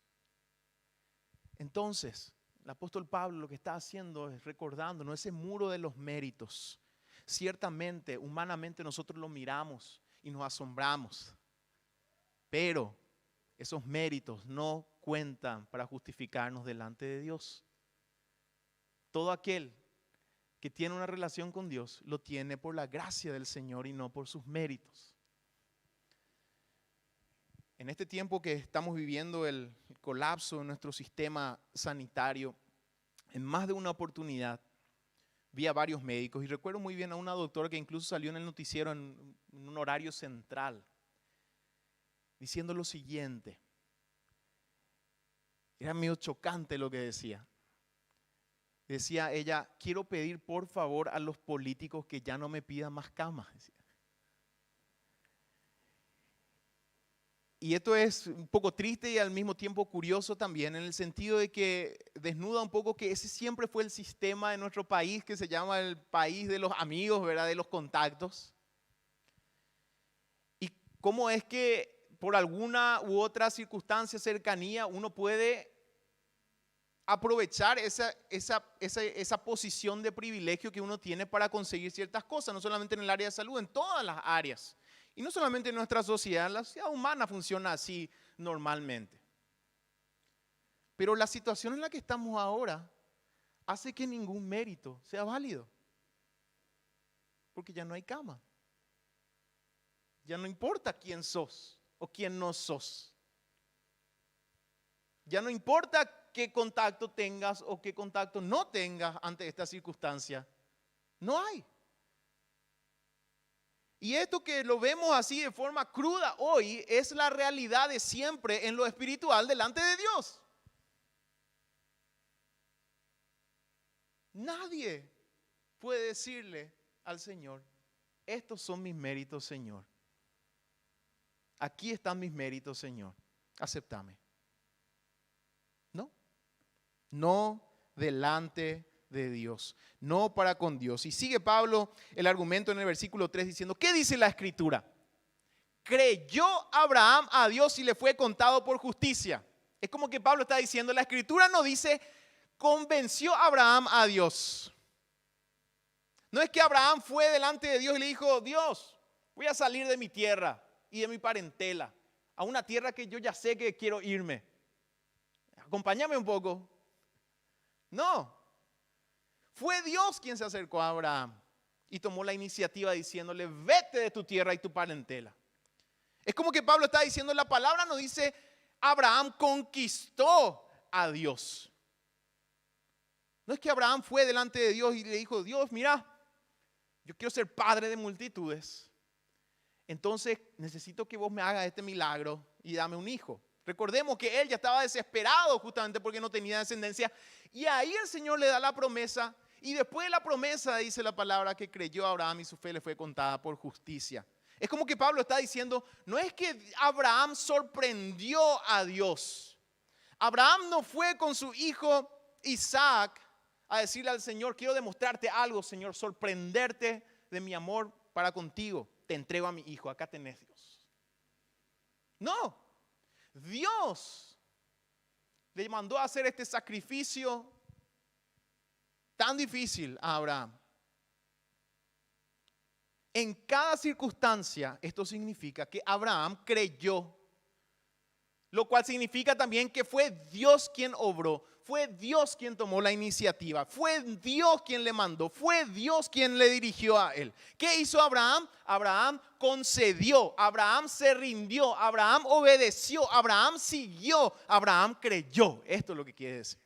Entonces, el apóstol Pablo lo que está haciendo es recordándonos ese muro de los méritos. Ciertamente, humanamente nosotros lo miramos y nos asombramos, pero esos méritos no cuentan para justificarnos delante de Dios. Todo aquel que tiene una relación con Dios lo tiene por la gracia del Señor y no por sus méritos. En este tiempo que estamos viviendo el colapso de nuestro sistema sanitario, en más de una oportunidad vi a varios médicos y recuerdo muy bien a una doctora que incluso salió en el noticiero en un horario central diciendo lo siguiente. Era medio chocante lo que decía. Decía ella, quiero pedir por favor a los políticos que ya no me pidan más camas. Decía. Y esto es un poco triste y al mismo tiempo curioso también, en el sentido de que desnuda un poco que ese siempre fue el sistema de nuestro país, que se llama el país de los amigos, ¿verdad? De los contactos. Y cómo es que por alguna u otra circunstancia, cercanía, uno puede aprovechar esa posición de privilegio que uno tiene para conseguir ciertas cosas, no solamente en el área de salud, en todas las áreas. Y no solamente en nuestra sociedad, la sociedad humana funciona así normalmente. Pero la situación en la que estamos ahora hace que ningún mérito sea válido. Porque ya no hay cama. Ya no importa quién sos o quién no sos. Ya no importa qué contacto tengas o qué contacto no tengas ante esta circunstancia. No hay. Y esto que lo vemos así de forma cruda hoy es la realidad de siempre en lo espiritual delante de Dios. Nadie puede decirle al Señor, estos son mis méritos, Señor. Aquí están mis méritos, Señor. Acéptame. No. No delante de Dios. No para con Dios. Y sigue Pablo el argumento en el versículo 3 diciendo, ¿qué dice la Escritura? Creyó Abraham a Dios y le fue contado por justicia. Es como que Pablo está diciendo, la escritura no dice, convenció a Abraham a Dios. No es que Abraham fue delante de Dios y le dijo, Dios, voy a salir de mi tierra y de mi parentela a una tierra que yo ya sé que quiero irme. Acompáñame un poco. No. Fue Dios quien se acercó a Abraham y tomó la iniciativa diciéndole, vete de tu tierra y tu parentela. Es como que Pablo está diciendo, la palabra no dice, Abraham conquistó a Dios. No es que Abraham fue delante de Dios y le dijo, Dios, mira, yo quiero ser padre de multitudes. Entonces necesito que vos me hagas este milagro y dame un hijo. Recordemos que él ya estaba desesperado justamente porque no tenía descendencia. Y ahí el Señor le da la promesa. Y después de la promesa dice la palabra que creyó a Abraham y su fe le fue contada por justicia. Es como que Pablo está diciendo, no es que Abraham sorprendió a Dios. Abraham no fue con su hijo Isaac a decirle al Señor, quiero demostrarte algo, Señor, sorprenderte de mi amor para contigo. Te entrego a mi hijo, acá tenés, Dios. No, Dios le mandó a hacer este sacrificio tan difícil a Abraham. En cada circunstancia, esto significa que Abraham creyó, lo cual significa también que fue Dios quien obró, fue Dios quien tomó la iniciativa, fue Dios quien le mandó, fue Dios quien le dirigió a él. ¿Qué hizo Abraham? Abraham concedió, Abraham se rindió, Abraham obedeció, Abraham siguió, Abraham creyó. Esto es lo que quiere decir.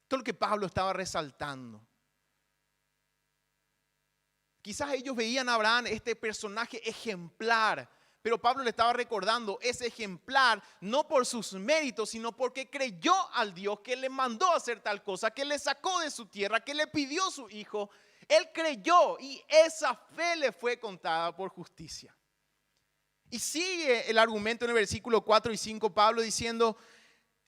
Esto es lo que Pablo estaba resaltando. Quizás ellos veían a Abraham este personaje ejemplar, pero Pablo le estaba recordando, es ejemplar no por sus méritos, sino porque creyó al Dios que le mandó a hacer tal cosa, que le sacó de su tierra, que le pidió su hijo. Él creyó y esa fe le fue contada por justicia. Y sigue el argumento en el versículo 4 y 5 Pablo diciendo,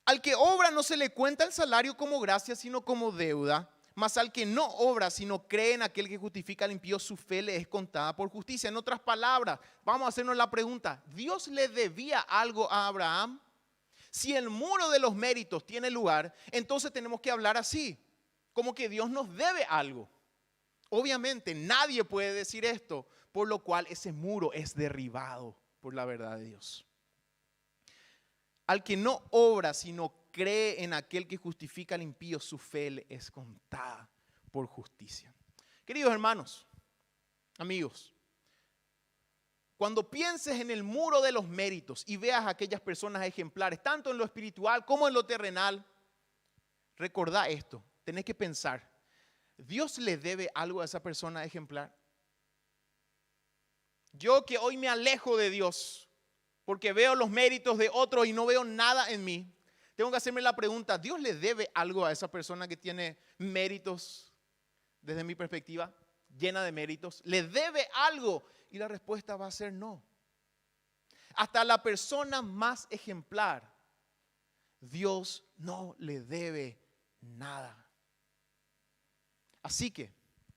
al que obra no se le cuenta el salario como gracia, sino como deuda. Mas al que no obra, sino cree en aquel que justifica al impío, su fe le es contada por justicia. En otras palabras, vamos a hacernos la pregunta, ¿Dios le debía algo a Abraham? Si el muro de los méritos tiene lugar, entonces tenemos que hablar así, como que Dios nos debe algo. Obviamente nadie puede decir esto, por lo cual ese muro es derribado por la verdad de Dios. Al que no obra, sino cree en aquel que justifica al impío, su fe le es contada por justicia. Queridos hermanos, amigos, cuando pienses en el muro de los méritos y veas a aquellas personas ejemplares, tanto en lo espiritual como en lo terrenal, recordá esto, tenés que pensar, ¿Dios le debe algo a esa persona ejemplar? Yo que hoy me alejo de Dios porque veo los méritos de otros y no veo nada en mí, tengo que hacerme la pregunta, ¿Dios le debe algo a esa persona que tiene méritos, desde mi perspectiva, llena de méritos? ¿Le debe algo? Y la respuesta va a ser no. Hasta la persona más ejemplar, Dios no le debe nada. Así que,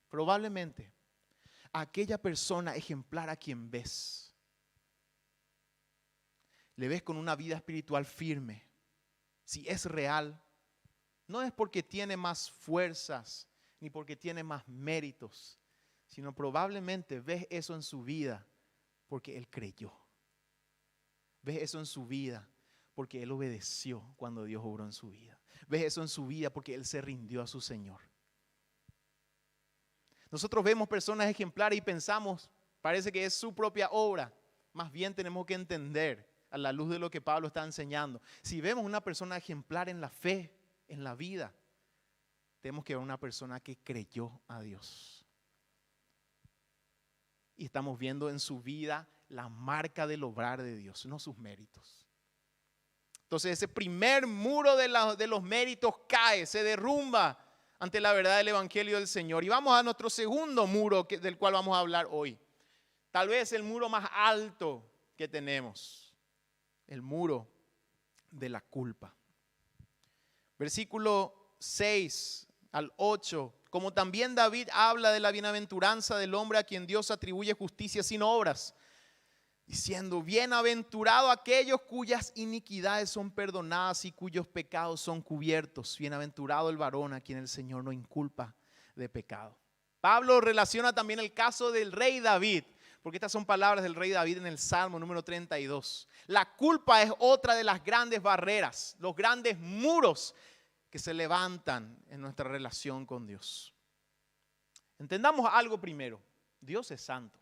probablemente, aquella persona ejemplar a quien ves, le ves con una vida espiritual firme. Si es real, no es porque tiene más fuerzas ni porque tiene más méritos, sino probablemente ves eso en su vida porque él creyó. Ves eso en su vida porque él obedeció cuando Dios obró en su vida. Ves eso en su vida porque él se rindió a su Señor. Nosotros vemos personas ejemplares y pensamos, parece que es su propia obra. Más bien tenemos que entender a la luz de lo que Pablo está enseñando. Si vemos una persona ejemplar en la fe, en la vida, tenemos que ver una persona que creyó a Dios. Y estamos viendo en su vida la marca del obrar de Dios, no sus méritos. Entonces ese primer muro de los méritos cae, se derrumba ante la verdad del Evangelio del Señor. Y vamos a nuestro segundo muro del cual vamos a hablar hoy. Tal vez el muro más alto que tenemos. El muro de la culpa. Versículo 6 al 8. Como también David habla de la bienaventuranza del hombre a quien Dios atribuye justicia sin obras. diciendo, bienaventurado aquellos cuyas iniquidades son perdonadas y cuyos pecados son cubiertos. Bienaventurado el varón a quien el Señor no inculpa de pecado. Pablo relaciona también el caso del rey David, porque estas son palabras del rey David en el Salmo número 32. La culpa es otra de las grandes barreras, los grandes muros que se levantan en nuestra relación con Dios. Entendamos algo primero. Dios es santo.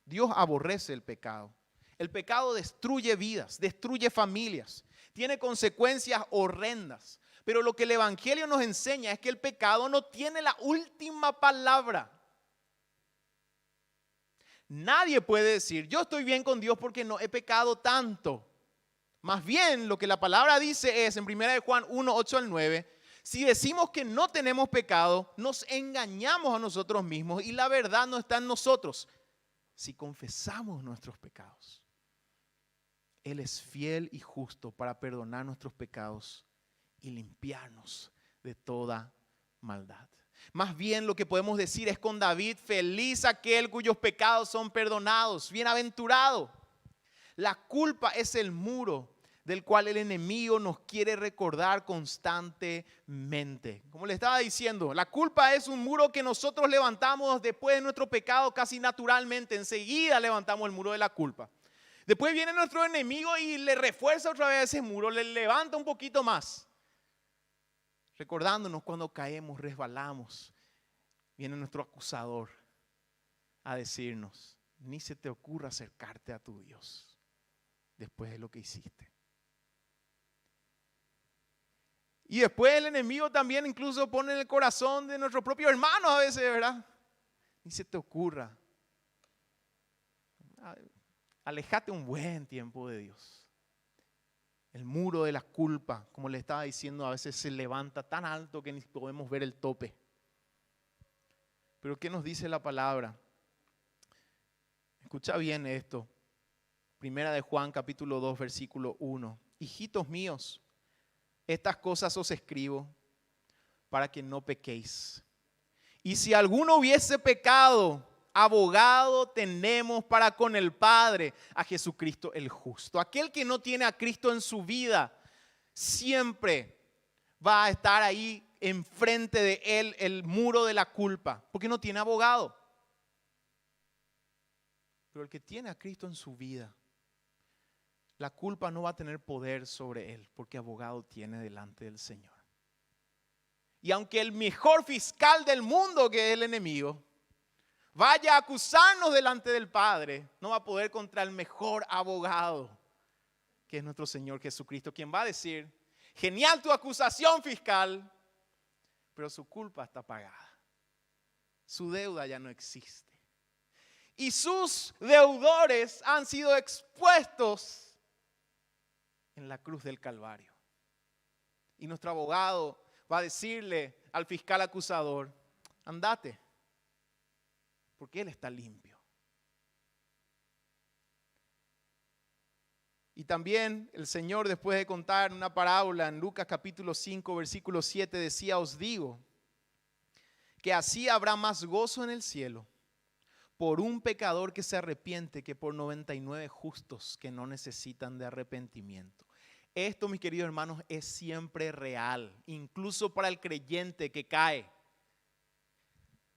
Dios aborrece el pecado. El pecado destruye vidas, destruye familias, tiene consecuencias horrendas. Pero lo que el Evangelio nos enseña es que el pecado no tiene la última palabra. Nadie puede decir, yo estoy bien con Dios porque no he pecado tanto. Más bien, lo que la palabra dice es, en 1 Juan 1, 8 al 9, si decimos que no tenemos pecado, nos engañamos a nosotros mismos y la verdad no está en nosotros. Si confesamos nuestros pecados, Él es fiel y justo para perdonar nuestros pecados y limpiarnos de toda maldad. Más bien lo que podemos decir es con David, feliz aquel cuyos pecados son perdonados, bienaventurado. La culpa es el muro del cual el enemigo nos quiere recordar constantemente. Como le estaba diciendo, la culpa es un muro que nosotros levantamos después de nuestro pecado casi naturalmente. Enseguida levantamos el muro de la culpa. Después viene nuestro enemigo y le refuerza otra vez ese muro, le levanta un poquito más. Recordándonos cuando caemos, resbalamos, viene nuestro acusador a decirnos, ni se te ocurra acercarte a tu Dios después de lo que hiciste. Y después el enemigo también incluso pone en el corazón de nuestros propios hermanos a veces, ¿verdad? Ni se te ocurra. Alejate un buen tiempo de Dios. El muro de la culpa, como le estaba diciendo, a veces se levanta tan alto que ni podemos ver el tope. Pero ¿qué nos dice la palabra? Escucha bien esto. Primera de Juan capítulo 2 versículo 1. Hijitos míos, estas cosas os escribo para que no pequéis. Y si alguno hubiese pecado, abogado tenemos para con el Padre, a Jesucristo el justo. Aquel que no tiene a Cristo en su vida, siempre va a estar ahí enfrente de él el muro de la culpa, porque no tiene abogado. Pero el que tiene a Cristo en su vida, la culpa no va a tener poder sobre él, porque abogado tiene delante del Señor. Y aunque el mejor fiscal del mundo, que es el enemigo, vaya a acusarnos delante del Padre, no va a poder contra el mejor abogado, que es nuestro Señor Jesucristo, quien va a decir, genial tu acusación fiscal, pero su culpa está pagada. Su deuda ya no existe. Y sus deudores han sido expuestos en la cruz del Calvario. Y nuestro abogado va a decirle al fiscal acusador, andate, porque él está limpio. Y también el Señor, después de contar una parábola en Lucas capítulo 5 versículo 7, decía, os digo que así habrá más gozo en el cielo por un pecador que se arrepiente que por 99 justos que no necesitan de arrepentimiento. Esto, mis queridos hermanos, es siempre real, incluso para el creyente que cae.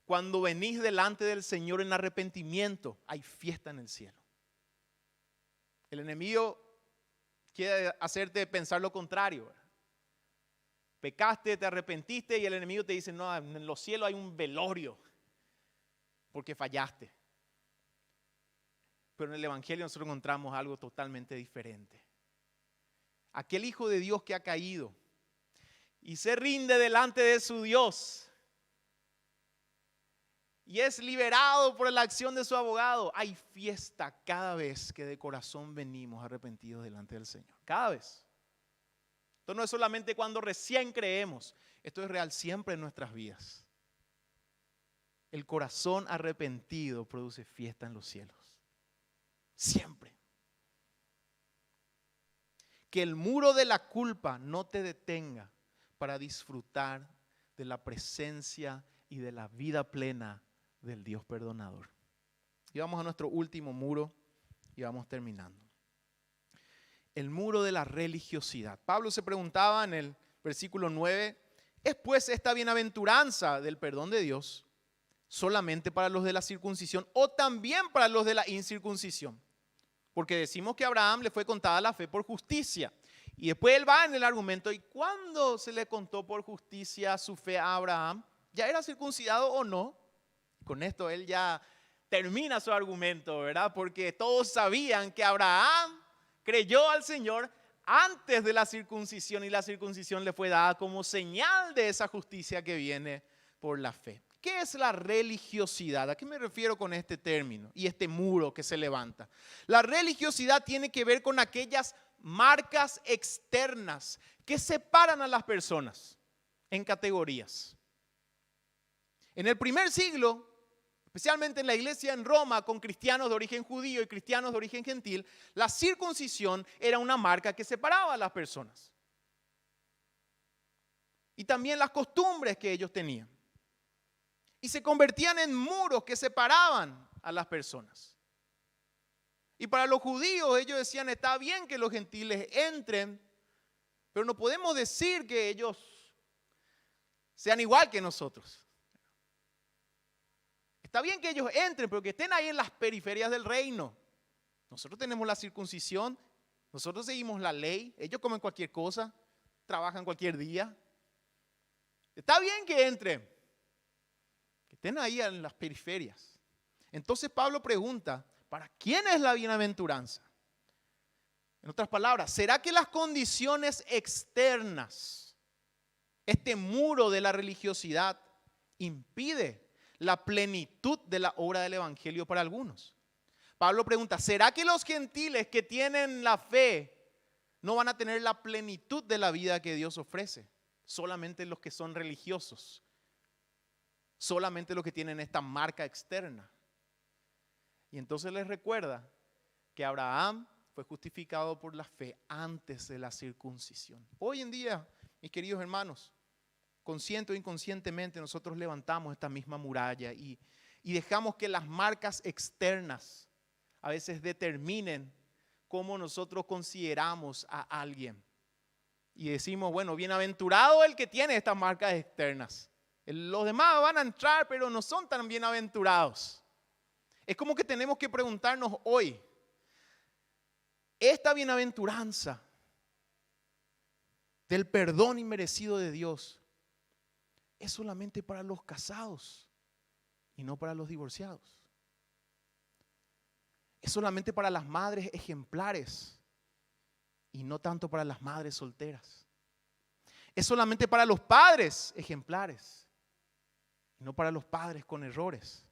Cuando venís delante del Señor en arrepentimiento, hay fiesta en el cielo. El enemigo quiere hacerte pensar lo contrario. Pecaste, te arrepentiste y el enemigo te dice, no, en los cielos hay un velorio porque fallaste. Pero en el Evangelio nosotros encontramos algo totalmente diferente. Aquel hijo de Dios que ha caído y se rinde delante de su Dios y es liberado por la acción de su abogado, hay fiesta cada vez que de corazón venimos arrepentidos delante del Señor. Cada vez. Esto no es solamente cuando recién creemos, esto es real siempre en nuestras vidas. El corazón arrepentido produce fiesta en los cielos. Siempre. Que el muro de la culpa no te detenga para disfrutar de la presencia y de la vida plena del Dios perdonador. Y vamos a nuestro último muro, Y vamos terminando. El muro de la religiosidad. Pablo se preguntaba en el versículo 9, ¿es pues esta bienaventuranza del perdón de Dios solamente para los de la circuncisión o también para los de la incircuncisión? Porque decimos que a Abraham le fue contada la fe por justicia. Y después él va en el argumento, ¿y cuándo se le contó por justicia su fe a Abraham? ¿Ya era circuncidado o no? Con esto él ya termina su argumento, ¿verdad? Porque todos sabían que Abraham creyó al Señor antes de la circuncisión y la circuncisión le fue dada como señal de esa justicia que viene por la fe. ¿Qué es la religiosidad? ¿A qué me refiero con este término y este muro que se levanta? La religiosidad tiene que ver con aquellas marcas externas que separan a las personas en categorías. En el primer siglo, especialmente en la iglesia en Roma, con cristianos de origen judío y cristianos de origen gentil, la circuncisión era una marca que separaba a las personas. Y también las costumbres que ellos tenían. Y se convertían en muros que separaban a las personas. Y para los judíos ellos decían, está bien que los gentiles entren, pero no podemos decir que ellos sean igual que nosotros. Está bien que ellos entren, pero que estén ahí en las periferias del reino. Nosotros tenemos la circuncisión, nosotros seguimos la ley, ellos comen cualquier cosa, trabajan cualquier día. Está bien que entren, que estén ahí en las periferias. Entonces Pablo pregunta, ¿para quién es la bienaventuranza? En otras palabras, ¿será que las condiciones externas, este muro de la religiosidad, impide la plenitud de la obra del evangelio para algunos? Pablo pregunta, ¿será que los gentiles que tienen la fe no van a tener la plenitud de la vida que Dios ofrece? Solamente los que son religiosos, solamente los que tienen esta marca externa. Y entonces les recuerda que Abraham fue justificado por la fe antes de la circuncisión. Hoy en día, mis queridos hermanos, consciente o inconscientemente nosotros levantamos esta misma muralla y dejamos que las marcas externas a veces determinen cómo nosotros consideramos a alguien. Y decimos, bueno, bienaventurado el que tiene estas marcas externas. Los demás van a entrar, pero no son tan bienaventurados. Es como que tenemos que preguntarnos hoy, esta bienaventuranza del perdón inmerecido de Dios es solamente para los casados y no para los divorciados. Es solamente para las madres ejemplares y no tanto para las madres solteras. Es solamente para los padres ejemplares y no para los padres con errores.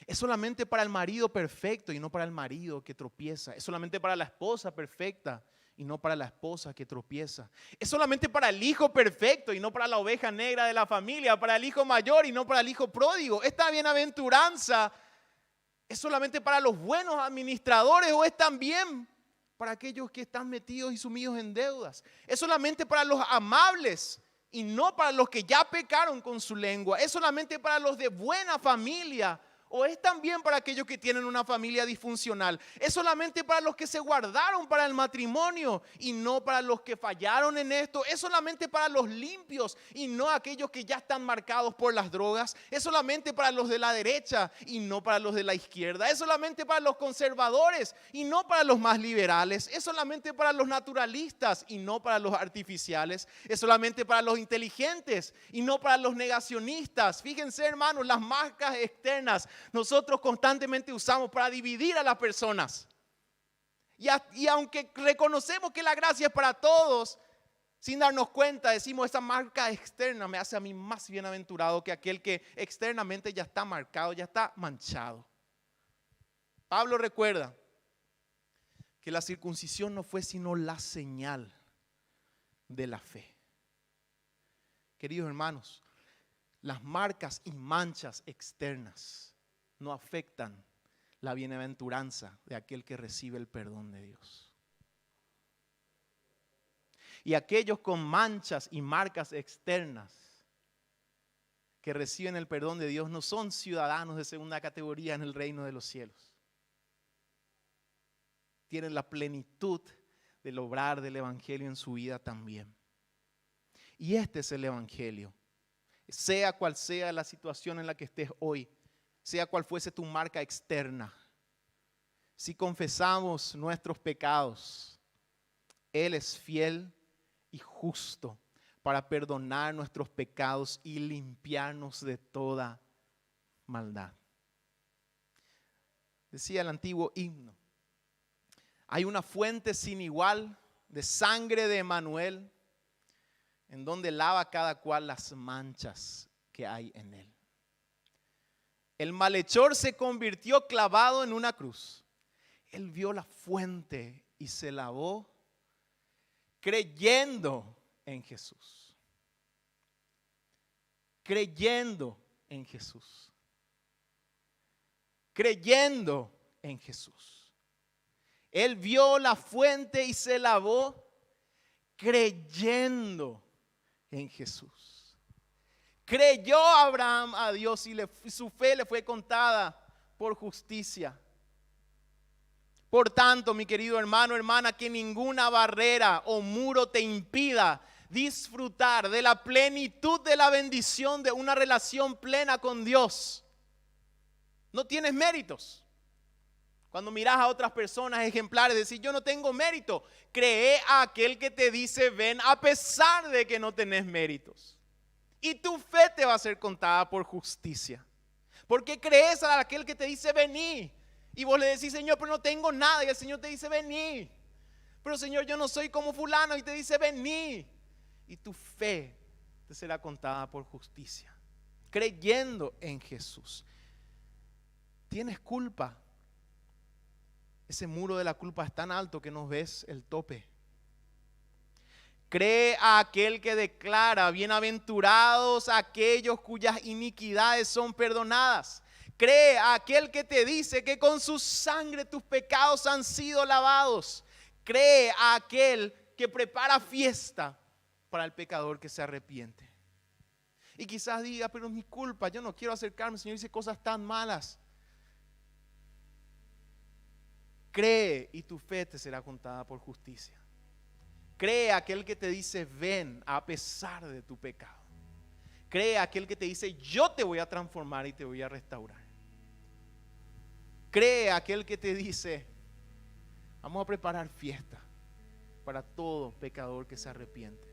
Es solamente para el marido perfecto y no para el marido que tropieza. Es solamente para la esposa perfecta y no para la esposa que tropieza. Es solamente para el hijo perfecto y no para la oveja negra de la familia, para el hijo mayor y no para el hijo pródigo. Esta bienaventuranza es solamente para los buenos administradores o es también para aquellos que están metidos y sumidos en deudas. Es solamente para los amables y no para los que ya pecaron con su lengua. Es solamente para los de buena familia. ¿O es también para aquellos que tienen una familia disfuncional? Es solamente para los que se guardaron para el matrimonio y no para los que fallaron en esto. Es solamente para los limpios y no aquellos que ya están marcados por las drogas. Es solamente para los de la derecha y no para los de la izquierda. Es solamente para los conservadores y no para los más liberales. Es solamente para los naturalistas y no para los artificiales. Es solamente para los inteligentes y no para los negacionistas. Fíjense, hermanos, las marcas externas nosotros constantemente usamos para dividir a las personas. Y aunque reconocemos que la gracia es para todos, sin darnos cuenta decimos, esa marca externa me hace a mí más bienaventurado que aquel que externamente ya está marcado, ya está manchado. Pablo recuerda que la circuncisión no fue sino la señal de la fe. Queridos hermanos, las marcas y manchas externas no afectan la bienaventuranza de aquel que recibe el perdón de Dios. Y aquellos con manchas y marcas externas que reciben el perdón de Dios no son ciudadanos de segunda categoría en el reino de los cielos. tienen la plenitud del obrar del Evangelio en su vida también. Y este es el Evangelio. Sea cual sea la situación en la que estés hoy, sea cual fuese tu marca externa, si confesamos nuestros pecados, Él es fiel y justo para perdonar nuestros pecados y limpiarnos de toda maldad. Decía el antiguo himno: hay una fuente sin igual de sangre de Emmanuel, en donde lava cada cual las manchas que hay en él. El malhechor se convirtió clavado en una cruz. Él vio la fuente y se lavó creyendo en Jesús. Creyendo en Jesús. Creyendo en Jesús. Él vio la fuente y se lavó creyendo en Jesús. Creyó Abraham a Dios y su fe le fue contada por justicia. Por tanto, mi querido hermano, hermana, que ninguna barrera o muro te impida disfrutar de la plenitud de la bendición de una relación plena con Dios. No tienes méritos. Cuando miras a otras personas ejemplares, decís: yo no tengo mérito. Cree a aquel que te dice: ven, a pesar de que no tenés méritos. Y tu fe te va a ser contada por justicia. Porque crees a aquel que te dice: vení. Y vos le decís: Señor, pero no tengo nada. Y el Señor te dice: vení. Pero Señor, yo no soy como fulano. Y te dice: vení. Y tu fe te será contada por justicia. Creyendo en Jesús. ¿Tienes culpa? Ese muro de la culpa es tan alto que no ves el tope. Cree a aquel que declara: bienaventurados aquellos cuyas iniquidades son perdonadas. Cree a aquel que te dice que con su sangre tus pecados han sido lavados. Cree a aquel que prepara fiesta para el pecador que se arrepiente. Y quizás diga: pero es mi culpa, yo no quiero acercarme, el Señor dice cosas tan malas. Cree y tu fe te será contada por justicia. Cree a aquel que te dice: ven a pesar de tu pecado. Cree a aquel que te dice: yo te voy a transformar y te voy a restaurar. Cree a aquel que te dice: vamos a preparar fiesta para todo pecador que se arrepiente.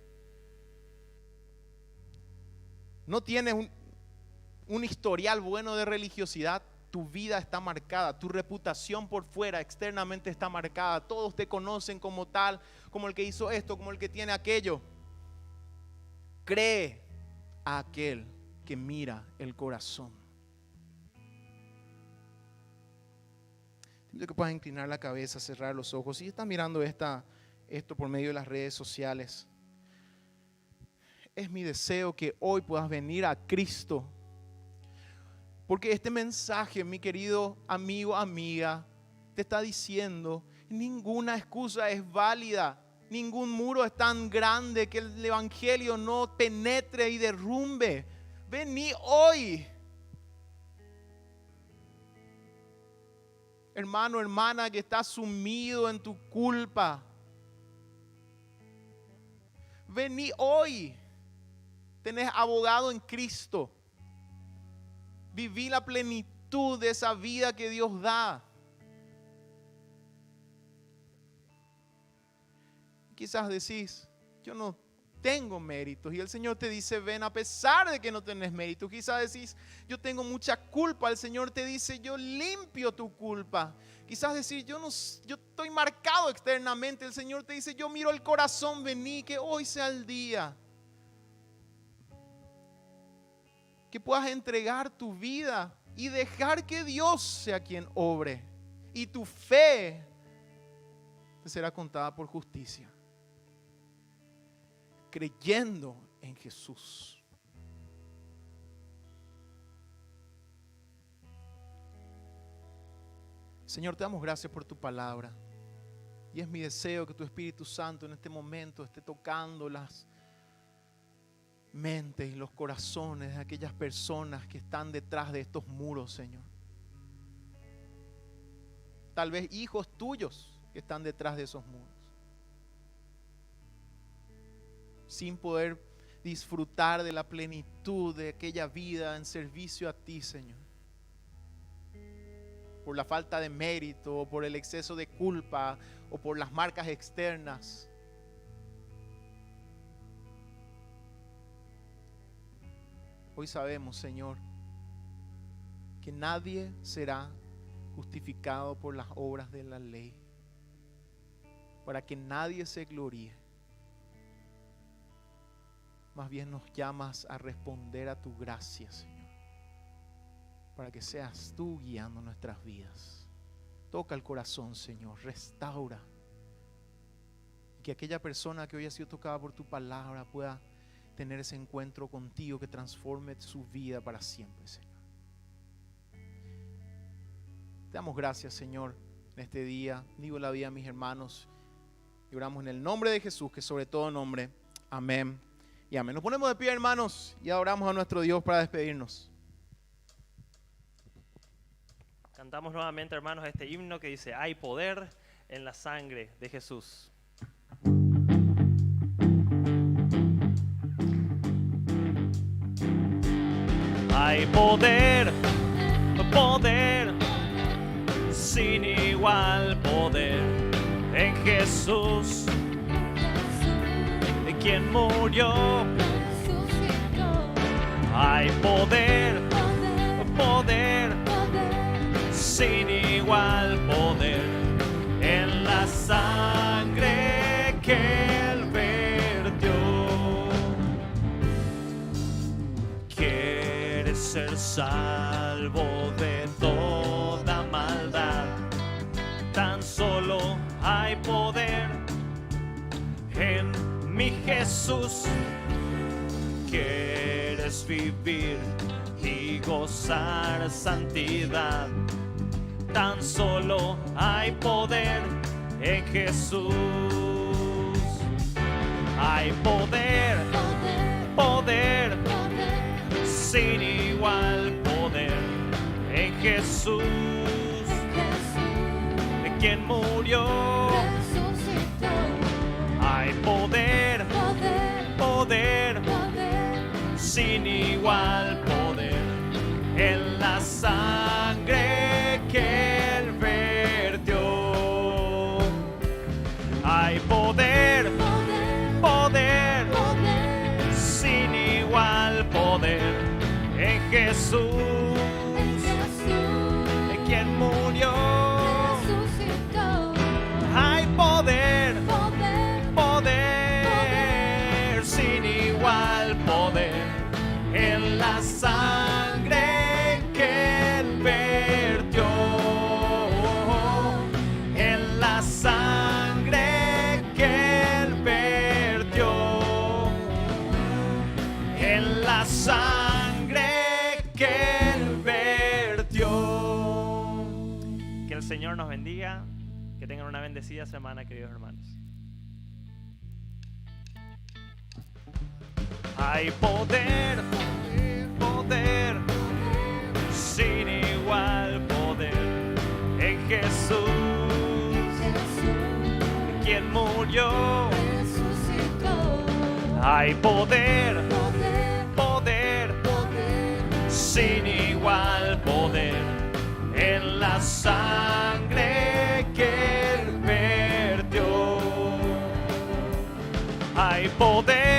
No tienes un historial bueno de religiosidad. Tu vida está marcada, tu reputación por fuera, externamente está marcada. Todos te conocen como tal, como el que hizo esto, como el que tiene aquello. Cree a aquel que mira el corazón. Te invito a que puedas inclinar la cabeza, cerrar los ojos. Si estás mirando esto por medio de las redes sociales, es mi deseo que hoy puedas venir a Cristo. Porque este mensaje, mi querido amigo, amiga, te está diciendo: ninguna excusa es válida. Ningún muro es tan grande que el evangelio no penetre y derrumbe. Vení hoy. Hermano, hermana, que estás sumido en tu culpa. Vení hoy. Tenés abogado en Cristo. Viví la plenitud de esa vida que Dios da. Quizás decís: yo no tengo méritos. Y el Señor te dice: ven a pesar de que no tenés méritos. Quizás decís: yo tengo mucha culpa. El Señor te dice: yo limpio tu culpa. Quizás decís: yo estoy marcado externamente. El Señor te dice: yo miro el corazón. Vení, que hoy sea el día. Que puedas entregar tu vida y dejar que Dios sea quien obre. Y tu fe te será contada por justicia. Creyendo en Jesús. Señor, te damos gracias por tu palabra. Y es mi deseo que tu Espíritu Santo en este momento esté tocando las mentes y los corazones de aquellas personas que están detrás de estos muros, Señor. Tal vez hijos tuyos que están detrás de esos muros, sin poder disfrutar de la plenitud de aquella vida en servicio a ti, Señor, por la falta de mérito, o por el exceso de culpa, o por las marcas externas. Hoy sabemos, Señor, que nadie será justificado por las obras de la ley, para que nadie se gloríe. Más bien nos llamas a responder a tu gracia, Señor, para que seas tú guiando nuestras vidas. Toca el corazón, Señor, restaura, y que aquella persona que hoy ha sido tocada por tu palabra pueda tener ese encuentro contigo que transforme su vida para siempre, Señor. Te damos gracias, Señor, en este día. Digo la vida a mis hermanos y oramos en el nombre de Jesús, que sobre todo nombre. Amén y amén. Nos ponemos de pie, hermanos, y adoramos a nuestro Dios para despedirnos. Cantamos nuevamente, hermanos, este himno que dice: hay poder en la sangre de Jesús. Hay poder, poder, sin igual poder en Jesús, quien murió. Hay poder, poder, sin igual poder en la sangre que Él vertió. ¿Quieres ser salvo de toda maldad? Tan solo hay poder en mi Jesús. ¿Quieres vivir y gozar santidad? Tan solo hay poder en Jesús. Hay poder, poder, sin igual poder en Jesús, quien murió. Hay poder, poder, sin igual poder en la sangre que Él vertió. Hay poder, poder, sin igual poder en Jesús, quien murió. Hay poder, poder, sin igual poder en la sangre que Él vertió. En la sangre que Él vertió. En la sangre que Él vertió. Que el Señor nos bendiga. Que tengan una bendecida semana, queridos hermanos. Hay poder, poder, sin igual poder en Jesús, quien murió. Hay poder, poder, sin igual poder en la sangre que Él vertió. Hay poder,